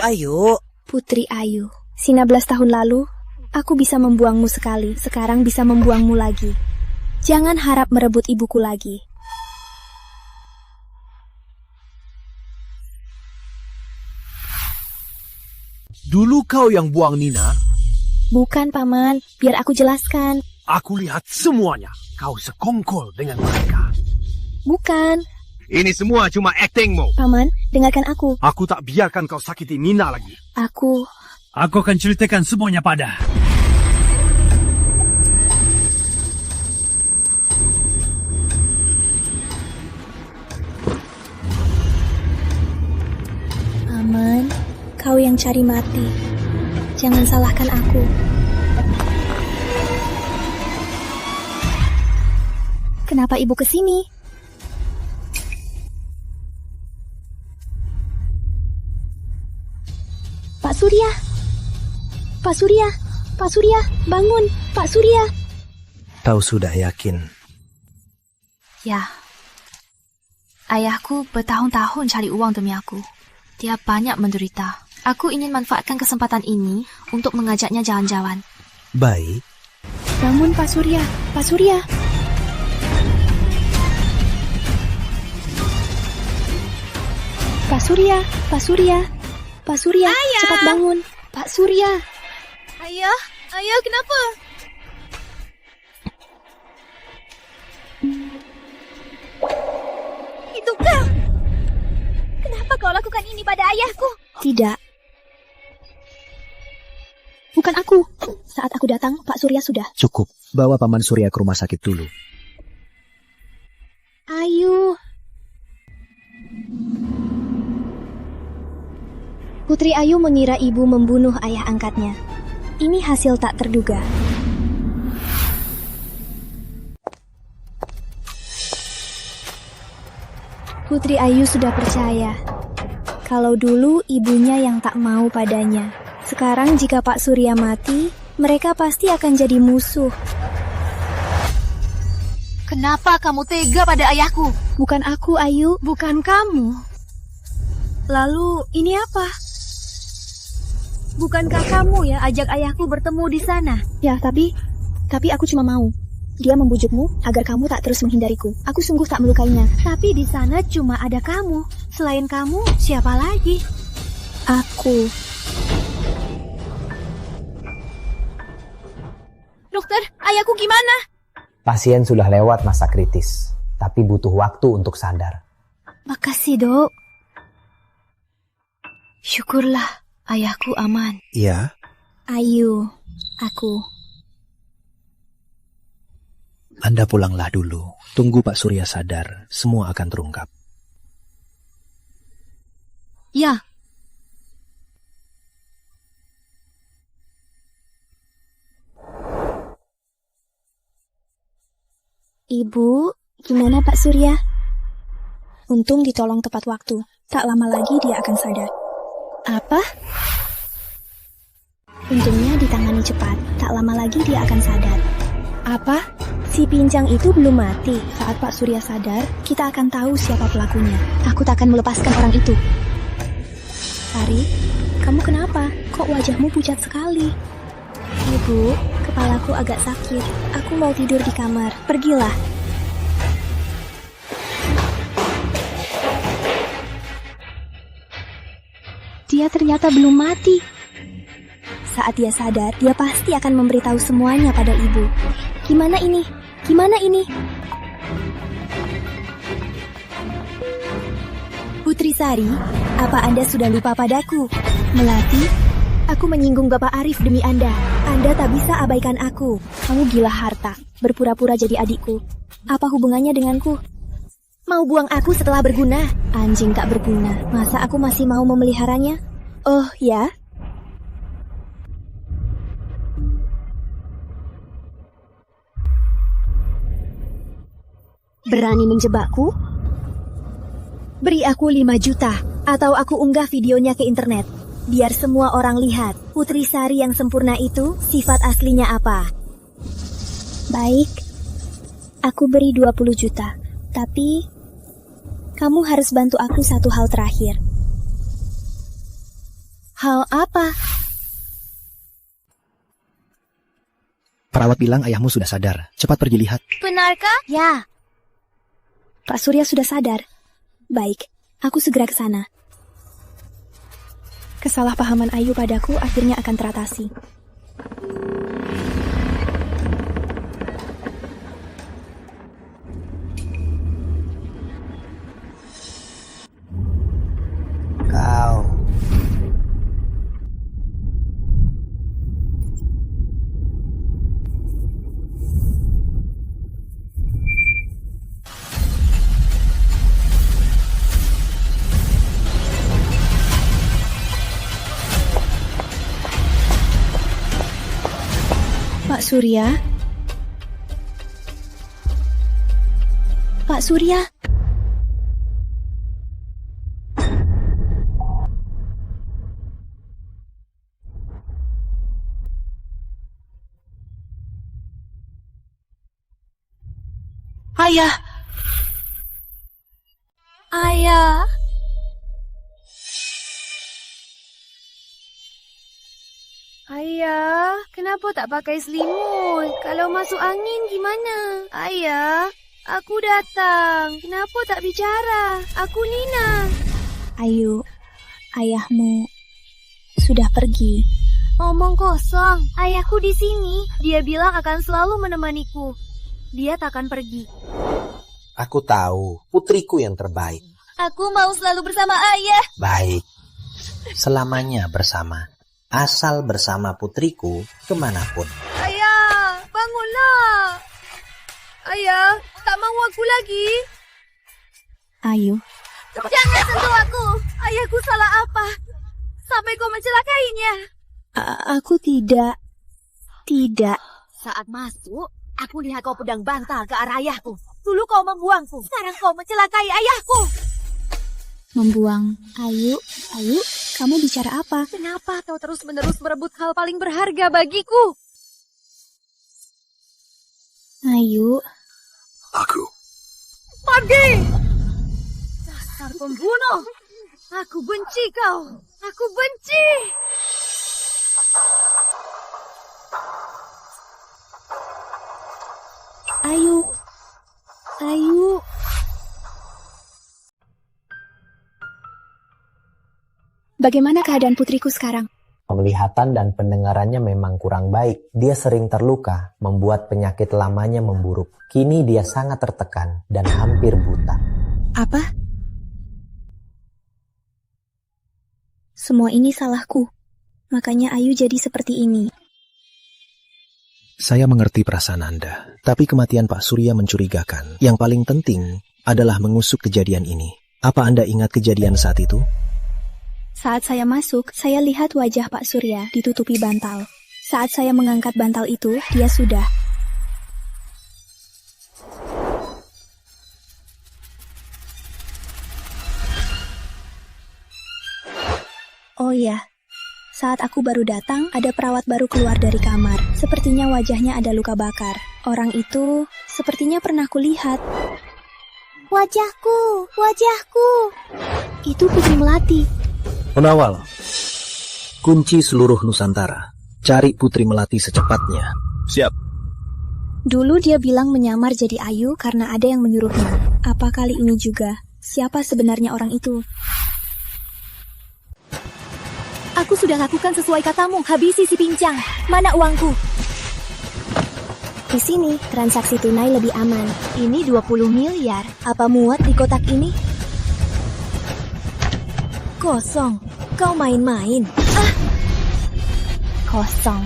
Putri Ayu, 19 tahun lalu, aku bisa membuangmu sekali. Sekarang bisa membuangmu lagi. Jangan harap merebut ibuku lagi. Dulu kau yang buang Nina? Bukan, Paman. Biar aku jelaskan. Aku lihat semuanya. Kau sekongkol dengan mereka. Bukan. Ini semua cuma aktingmu. Paman, dengarkan aku. Aku tak biarkan kau sakiti Nina lagi. Aku akan ceritakan semuanya pada. Paman, kau yang cari mati. Jangan salahkan aku. Kenapa ibu kesini? Pak Surya! Pak Surya! Pak Surya! Bangun! Pak Surya! Kau sudah yakin? Ya. Ayahku bertahun-tahun cari uang demi aku. Dia banyak menderita. Aku ingin manfaatkan kesempatan ini untuk mengajaknya jalan-jalan. Baik. Bangun Pak Surya! Pak Surya! Pak Surya! Pak Surya! Pak Surya! Ayah! Cepat bangun! Pak Surya! Ayah, kenapa? Itu kau! Kenapa kau lakukan ini pada ayahku? Tidak. Bukan aku. Saat aku datang, Pak Surya sudah. Cukup. Bawa Paman Surya ke rumah sakit dulu. Ayu. Putri Ayu mengira ibu membunuh ayah angkatnya. Ini hasil tak terduga. Putri Ayu sudah percaya kalau dulu ibunya yang tak mau padanya. Sekarang jika Pak Surya mati, mereka pasti akan jadi musuh. Kenapa kamu tega pada ayahku? Bukan aku, Ayu. Bukan kamu. Lalu, ini apa? Bukankah kamu yang ajak ayahku bertemu di sana? Ya, tapi aku cuma mau. Dia membujukmu agar kamu tak terus menghindariku. Aku sungguh tak melukainya. Tapi di sana cuma ada kamu. Selain kamu, siapa lagi? Aku. Dokter, ayahku gimana? Pasien sudah lewat masa kritis, tapi butuh waktu untuk sadar. Makasih, Dok. Syukurlah ayahku aman. Iya. Ayu, aku. Anda pulanglah dulu. Tunggu Pak Surya sadar, semua akan terungkap. Ya. Ibu, gimana Pak Surya? Untung ditolong tepat waktu. Tak lama lagi dia akan sadar. Apa? Untungnya ditangani cepat. Tak lama lagi dia akan sadar. Apa? Si pincang itu belum mati. Saat Pak Surya sadar, kita akan tahu siapa pelakunya. Aku tak akan melepaskan orang itu. Sari, kamu kenapa? Kok wajahmu pucat sekali? Ibu, kepalaku agak sakit. Aku mau tidur di kamar. Pergilah. Dia ternyata belum mati. Saat dia sadar, dia pasti akan memberitahu semuanya pada ibu. Gimana ini? Gimana ini? Putri Sari, apa Anda sudah lupa padaku? Melati, aku menyinggung Bapak Arif demi Anda. Anda tak bisa abaikan aku. Kamu gila harta, berpura-pura jadi adikku. Apa hubungannya denganku? Mau buang aku setelah berguna? Anjing tak berguna. Masa aku masih mau memeliharanya? Oh, ya? Berani menjebakku? Beri aku 5 juta, atau aku unggah videonya ke internet. Biar semua orang lihat, Putri Sari yang sempurna itu sifat aslinya apa. Baik, aku beri 20 juta. Tapi, kamu harus bantu aku satu hal terakhir. Hal apa? Perawat bilang ayahmu sudah sadar. Cepat pergi lihat. Benarkah? Ya. Pak Surya sudah sadar. Baik, aku segera ke sana. Kesalahpahaman Ayu padaku akhirnya akan teratasi. Kau. Pak Surya? Pak Surya? Ayah. Ayah. Ayah, kenapa tak pakai selimut? Kalau masuk angin gimana? Ayah, aku datang. Kenapa tak bicara? Aku Nina. Ayu, ayahmu sudah pergi. Omong kosong. Ayahku di sini. Dia bilang akan selalu menemaniku. Dia takkan pergi. Aku tahu, putriku yang terbaik. Aku mau selalu bersama ayah. Baik, selamanya bersama. Asal bersama putriku kemanapun. Ayah, bangunlah. Ayah, tak mau aku lagi. Ayu. Jangan sentuh aku. Ayahku salah apa? Sampai kau mencelakainya. Aku tidak. Tidak. Saat masuk, aku lihat kau pedang bantal ke arah ayahku. Dulu kau membuangku. Sekarang kau mencelakai ayahku. Membuang Ayu. Kamu bicara apa? Kenapa kau terus-menerus merebut hal paling berharga bagiku? Ayu. Aku. Pergi! Dasar pembunuh! Aku benci kau! Aku benci! Ayu. Ayu. Bagaimana keadaan putriku sekarang? Penglihatan dan pendengarannya memang kurang baik. Dia sering terluka, membuat penyakit lamanya memburuk. Kini dia sangat tertekan dan hampir buta. Apa? Semua ini salahku. Makanya Ayu jadi seperti ini. Saya mengerti perasaan Anda, tapi kematian Pak Surya mencurigakan. Yang paling penting adalah mengusuk kejadian ini. Apa Anda ingat kejadian saat itu? Saat saya masuk, saya lihat wajah Pak Surya ditutupi bantal. Saat saya mengangkat bantal itu, dia sudah. Oh ya, saat aku baru datang, ada perawat baru keluar dari kamar. Sepertinya wajahnya ada luka bakar. Orang itu sepertinya pernah kulihat. Wajahku, wajahku. Itu Putri Melati. Penawal, kunci seluruh Nusantara. Cari Putri Melati secepatnya. Siap. Dulu dia bilang menyamar jadi Ayu karena ada yang menyuruhnya. Apa kali ini juga? Siapa sebenarnya orang itu? Aku sudah lakukan sesuai katamu. Habisi si pincang. Mana uangku? Di sini, transaksi tunai lebih aman. Ini 20 miliar. Apa muat di kotak ini? Kosong. Kau main-main. Kosong.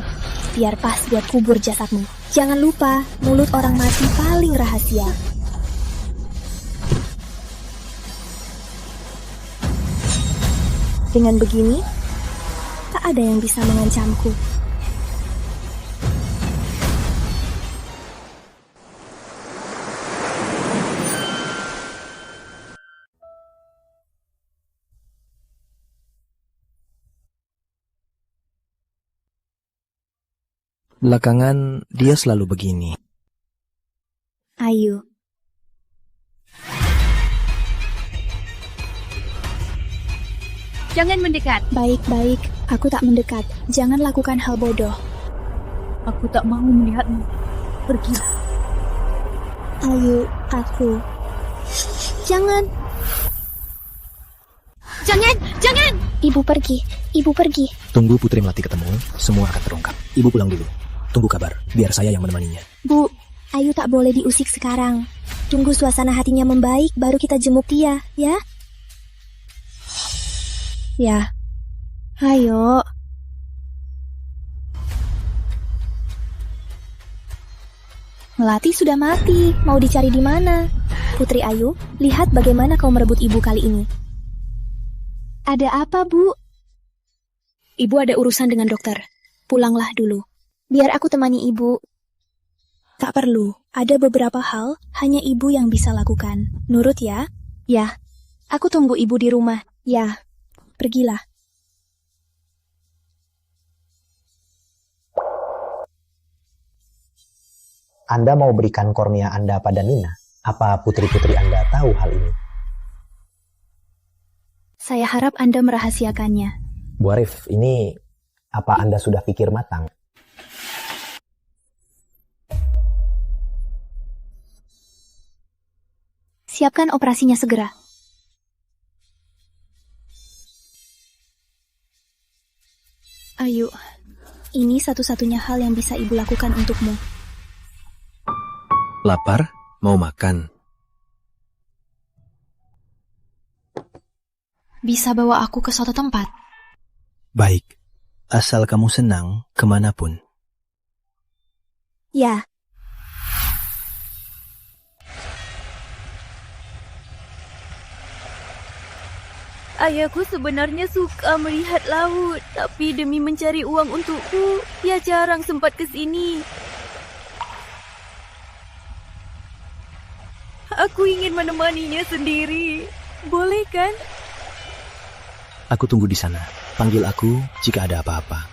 Biar pas buat kubur jasadmu. Jangan lupa, mulut orang mati paling rahasia. Dengan begini, tak ada yang bisa mengancamku. Belakangan, dia selalu begini. Ayu. Jangan mendekat. Baik-baik, aku tak mendekat. Jangan lakukan hal bodoh. Aku tak mau melihatmu. Pergi. Ayu, aku. Jangan. Jangan! Ibu pergi. Tunggu Putri Melati ketemu, semua akan terungkap. Ibu pulang dulu. Tunggu kabar, biar saya yang menemaninya. Bu, Ayu tak boleh diusik sekarang. Tunggu suasana hatinya membaik, baru kita jenguk dia, ya? Ya. Ayo. Melati sudah mati, mau dicari di mana? Putri Ayu, lihat bagaimana kau merebut ibu kali ini. Ada apa, Bu? Ibu ada urusan dengan dokter. Pulanglah dulu. Biar aku temani ibu. Tak perlu. Ada beberapa hal hanya ibu yang bisa lakukan. Nurut ya? Ya. Aku tunggu ibu di rumah. Ya. Pergilah. Anda mau berikan kornea Anda pada Nina? Apa putri-putri Anda tahu hal ini? Saya harap Anda merahasiakannya. Bu Arif, ini apa Anda sudah pikir matang? Siapkan operasinya segera. Ayu, ini satu-satunya hal yang bisa ibu lakukan untukmu. Lapar? Mau makan? Bisa bawa aku ke suatu tempat? Baik, asal kamu senang kemanapun. Ya. Ayahku sebenarnya suka melihat laut, tapi demi mencari uang untukku, dia jarang sempat ke sini. Aku ingin menemaninya sendiri. Boleh kan? Aku tunggu di sana. Panggil aku jika ada apa-apa.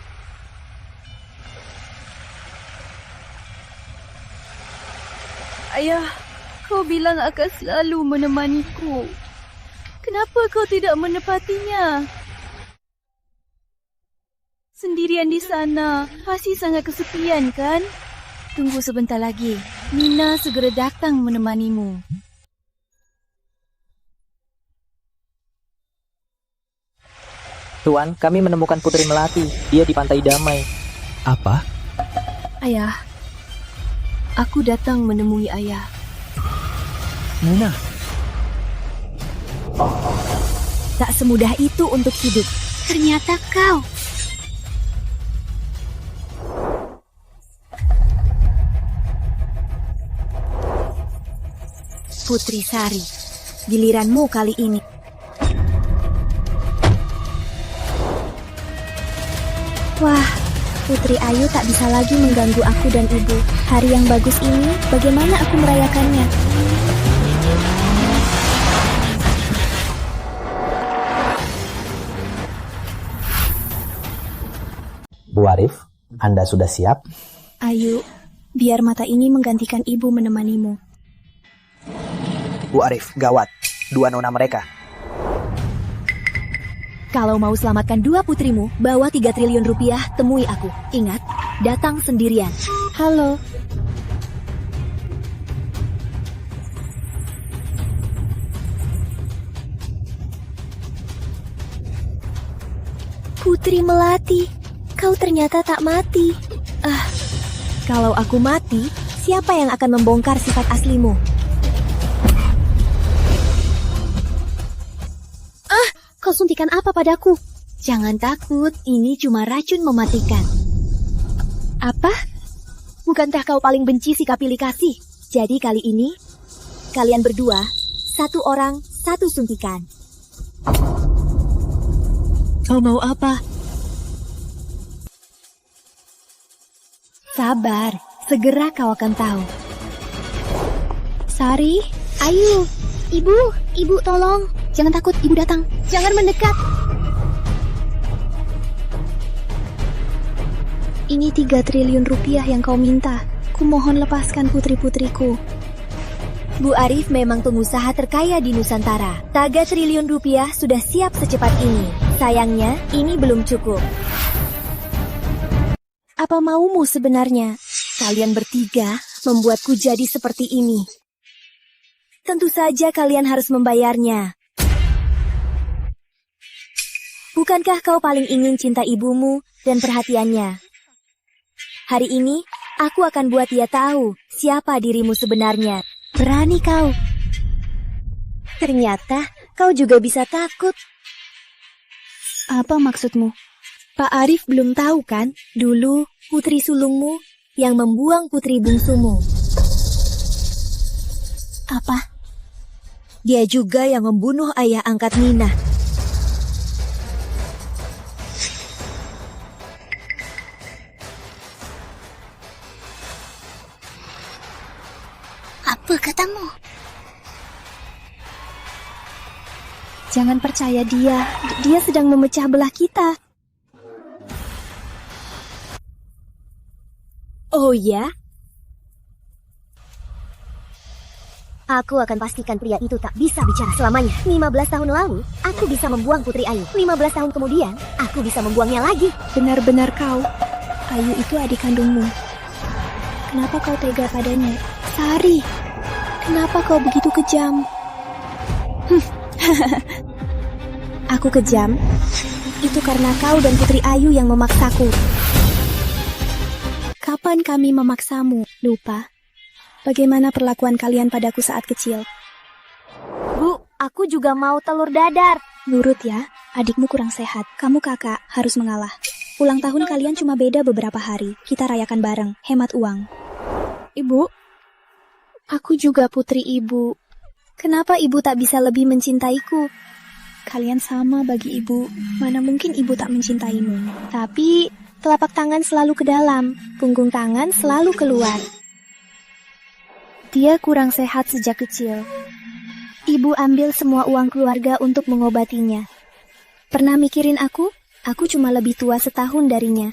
Ayah, kau bilang akan selalu menemaniku. Kenapa kau tidak menepatinya? Sendirian di sana, pasti sangat kesepian kan? Tunggu sebentar lagi. Nina segera datang menemanimu. Tuan, kami menemukan Putri Melati. Dia di Pantai Damai. Apa? Ayah, aku datang menemui ayah. Nina. Tak semudah itu untuk hidup. Ternyata kau. Putri Sari, giliranmu kali ini. Wah, Putri Ayu tak bisa lagi mengganggu aku dan ibu. Hari yang bagus ini, bagaimana aku merayakannya? Bu Arif, Anda sudah siap? Ayu, biar mata ini menggantikan ibu menemanimu. Bu Arif, gawat. 2 nona mereka. Kalau mau selamatkan 2 putrimu, bawa 3 triliun rupiah, temui aku. Ingat, datang sendirian. Halo. Putri Melati, kau ternyata tak mati. Kalau aku mati, siapa yang akan membongkar sifat aslimu? Kau suntikan apa padaku? Jangan takut, ini cuma racun mematikan. Apa? Bukankah kau paling benci sikap pilih kasih? Jadi kali ini, kalian berdua, 1 orang, 1 suntikan. Kau mau apa? Sabar, segera kau akan tahu. Sari, Ayu, ibu tolong. Jangan takut, ibu datang. Jangan mendekat. Ini 3 triliun rupiah yang kau minta. Kumohon lepaskan putri-putriku. Bu Arif memang pengusaha terkaya di Nusantara. 3 triliun rupiah sudah siap secepat ini. Sayangnya, ini belum cukup. Apa maumu sebenarnya? Kalian bertiga membuatku jadi seperti ini. Tentu saja kalian harus membayarnya. Bukankah kau paling ingin cinta ibumu dan perhatiannya? Hari ini, aku akan buat dia tahu siapa dirimu sebenarnya. Berani kau. Ternyata kau juga bisa takut. Apa maksudmu? Pak Arif belum tahu kan? Dulu, putri sulungmu yang membuang putri bungsumu. Apa? Dia juga yang membunuh ayah angkat Nina. Apa katamu? Jangan percaya dia. Dia sedang memecah belah kita. Oh ya? Aku akan pastikan pria itu tak bisa bicara selamanya. 15 tahun lalu, aku bisa membuang Putri Ayu. 15 tahun kemudian, aku bisa membuangnya lagi. Benar-benar kau. Ayu itu adik kandungmu. Kenapa kau tega padanya? Sari, kenapa kau begitu kejam? Aku kejam? Itu karena kau dan Putri Ayu yang memaksaku. Kapan kami memaksamu? Lupa. Bagaimana perlakuan kalian padaku saat kecil? Bu, aku juga mau telur dadar. Nurut ya, adikmu kurang sehat. Kamu kakak, harus mengalah. Ulang tahun kalian cuma beda beberapa hari. Kita rayakan bareng, hemat uang. Ibu, aku juga putri ibu. Kenapa ibu tak bisa lebih mencintaiku? Kalian sama bagi ibu. Mana mungkin ibu tak mencintaimu. Tapi, telapak tangan selalu ke dalam, punggung tangan selalu keluar. Dia kurang sehat sejak kecil. Ibu ambil semua uang keluarga untuk mengobatinya. Pernah mikirin aku? Aku cuma lebih tua setahun darinya.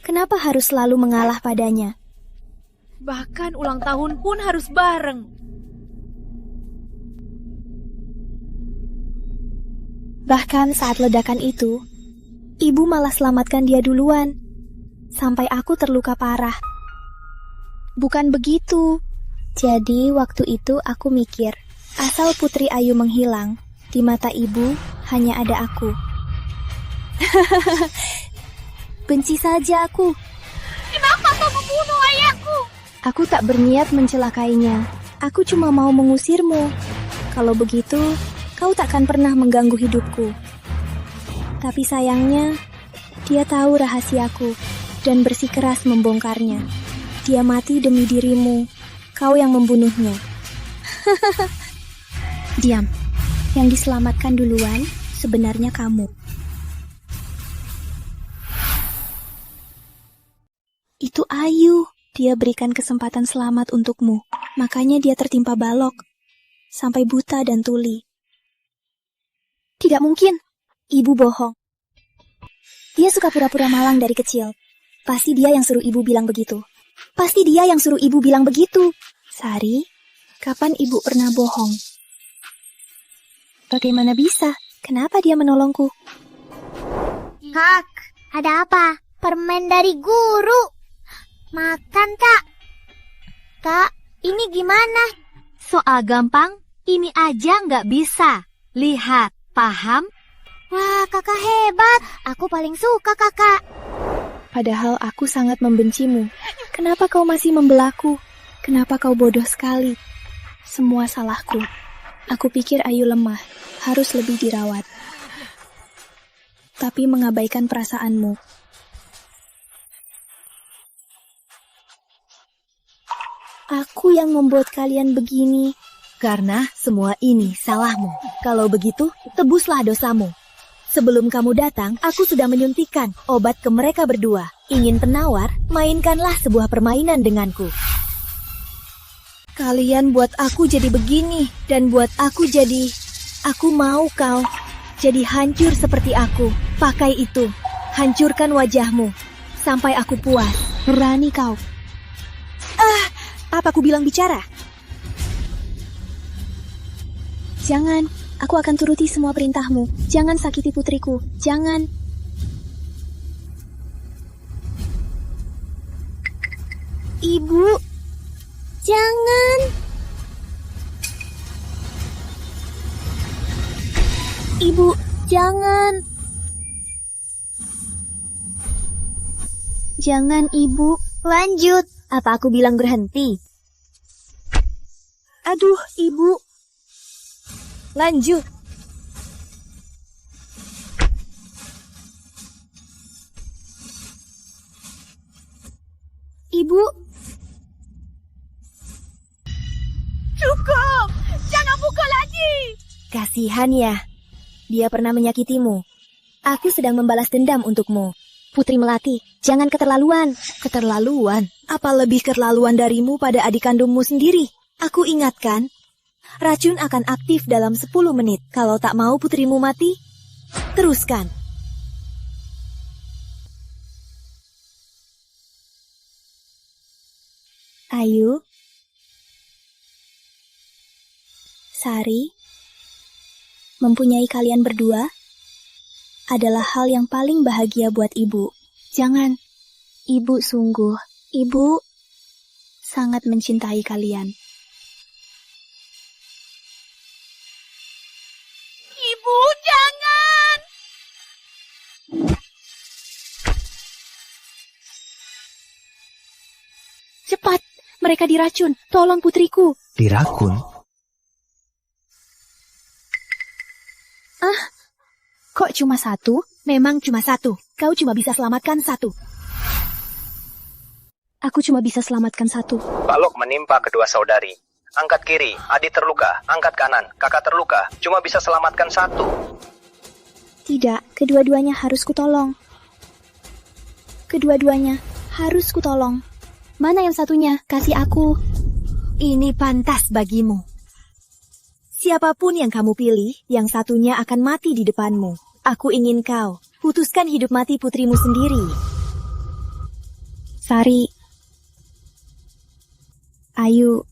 Kenapa harus selalu mengalah padanya? Bahkan ulang tahun pun harus bareng. Bahkan saat ledakan itu, ibu malah selamatkan dia duluan, sampai aku terluka parah. Bukan begitu. Jadi waktu itu aku mikir, asal Putri Ayu menghilang, di mata ibu hanya ada aku. Benci saja aku. Kenapa kau membunuh ayahku? Aku tak berniat mencelakainya. Aku cuma mau mengusirmu. Kalau begitu, kau takkan pernah mengganggu hidupku. Tapi sayangnya, dia tahu rahasiaku dan bersikeras membongkarnya. Dia mati demi dirimu. Kau yang membunuhnya. Diam. Yang diselamatkan duluan sebenarnya kamu. Itu Ayu. Dia berikan kesempatan selamat untukmu. Makanya dia tertimpa balok. Sampai buta dan tuli. Tidak mungkin. Ibu bohong. Dia suka pura-pura malang dari kecil. Pasti dia yang suruh ibu bilang begitu. Pasti dia yang suruh ibu bilang begitu. Sari, kapan ibu pernah bohong? Bagaimana bisa? Kenapa dia menolongku? Kak, ada apa? Permen dari guru. Makan, Kak. Kak, ini gimana? Soal gampang, ini aja nggak bisa. Lihat, paham? Wah, kakak hebat. Aku paling suka kakak. Padahal aku sangat membencimu. Kenapa kau masih membelaku? Kenapa kau bodoh sekali? Semua salahku. Aku pikir Ayu lemah, harus lebih dirawat. Tapi mengabaikan perasaanmu. Aku yang membuat kalian begini. Karena semua ini salahmu. Kalau begitu, tebuslah dosamu. Sebelum kamu datang, aku sudah menyuntikkan obat ke mereka berdua. Ingin penawar, mainkanlah sebuah permainan denganku. Kalian buat aku jadi begini, dan buat aku jadi... Aku mau kau jadi hancur seperti aku. Pakai itu, hancurkan wajahmu, sampai aku puas. Berani kau. Apa aku bilang bicara? Jangan, aku akan turuti semua perintahmu. Jangan sakiti putriku, jangan. Ibu, jangan. Ibu, jangan. Jangan, Ibu. Lanjut. Apa aku bilang berhenti? Aduh, Ibu. Lanjut. Ibu. Cukup! Jangan pukul lagi! Kasihan ya. Dia pernah menyakitimu. Aku sedang membalas dendam untukmu. Putri Melati, jangan keterlaluan. Keterlaluan? Apa lebih keterlaluan darimu pada adik kandungmu sendiri? Aku ingatkan, racun akan aktif dalam 10 menit. Kalau tak mau putrimu mati, teruskan. Ayu, Sari, mempunyai kalian berdua adalah hal yang paling bahagia buat ibu. Jangan, ibu sungguh, ibu sangat mencintai kalian. Ibu, jangan! Cepat, mereka diracun. Tolong putriku. Diracun? Kok cuma satu? Memang cuma satu. Kau cuma bisa selamatkan satu. Aku cuma bisa selamatkan satu. Balok menimpa kedua saudari. Angkat kiri, adik terluka. Angkat kanan, kakak terluka. Cuma bisa selamatkan satu. Tidak, kedua-duanya harus kutolong. Kedua-duanya harus kutolong. Mana yang satunya? Kasih aku. Ini pantas bagimu. Siapapun yang kamu pilih, yang satunya akan mati di depanmu. Aku ingin kau putuskan hidup mati putrimu sendiri. Sari, Ayu,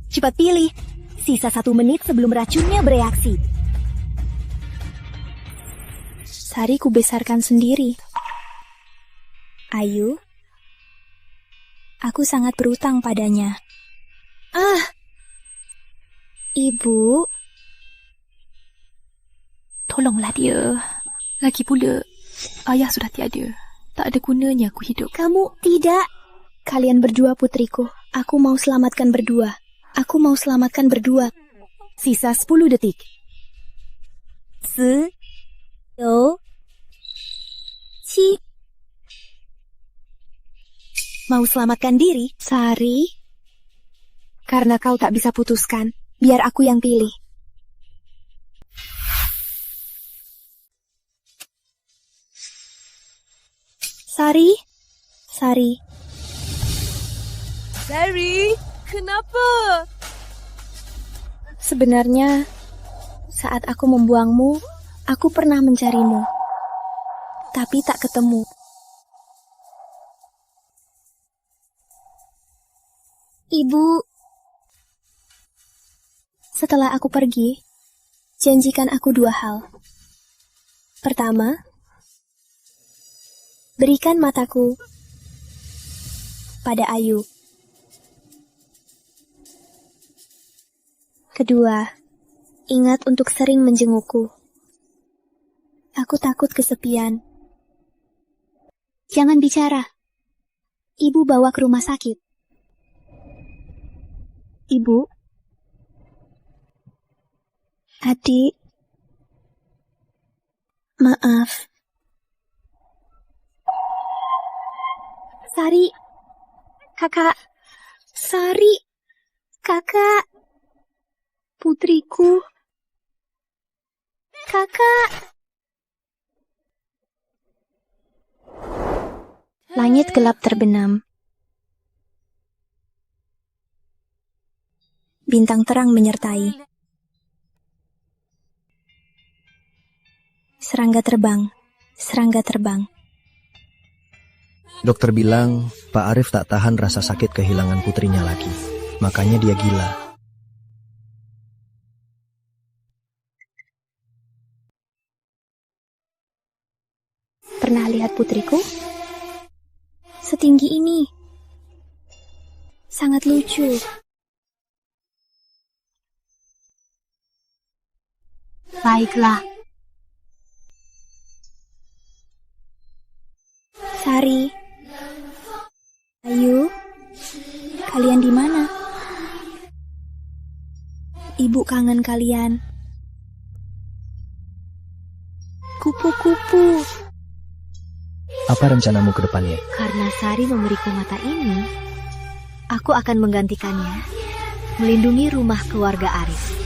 cepat pilih. Sisa 1 menit sebelum racunnya bereaksi. Sari kubesarkan sendiri. Ayu, aku sangat berutang padanya. Ibu, tolonglah dia. Lagi pula, ayah sudah tiada. Tak ada gunanya aku hidup. Kamu tidak. Kalian berdua putriku. Aku mau selamatkan berdua. Aku mau selamatkan berdua. Sisa 10 detik. 10, 9, 7. Mau selamatkan diri? Sari, karena kau tak bisa putuskan, biar aku yang pilih. Sari, Sari. Sari, kenapa? Sebenarnya, saat aku membuangmu, aku pernah mencarimu. Tapi tak ketemu. Ibu. Setelah aku pergi, janjikan aku 2 hal. Pertama, berikan mataku pada Ayu. Kedua, ingat untuk sering menjengukku. Aku takut kesepian. Jangan bicara. Ibu bawa ke rumah sakit. Ibu. Adik. Maaf. Sari. Kakak. Sari. Kakak. Putriku. Kakak. Langit gelap terbenam. Bintang terang menyertai. Serangga terbang, serangga terbang. Dokter bilang Pak Arif tak tahan rasa sakit kehilangan putrinya lagi. Makanya dia gila. Pernah lihat putriku? Setinggi ini. Sangat lucu. Baiklah. Sari, Ayu, kalian di mana? Ibu kangen kalian. Kupu-kupu. Apa rencanamu ke depannya? Karena Sari memberiku mata ini, aku akan menggantikannya, melindungi rumah keluarga Arif.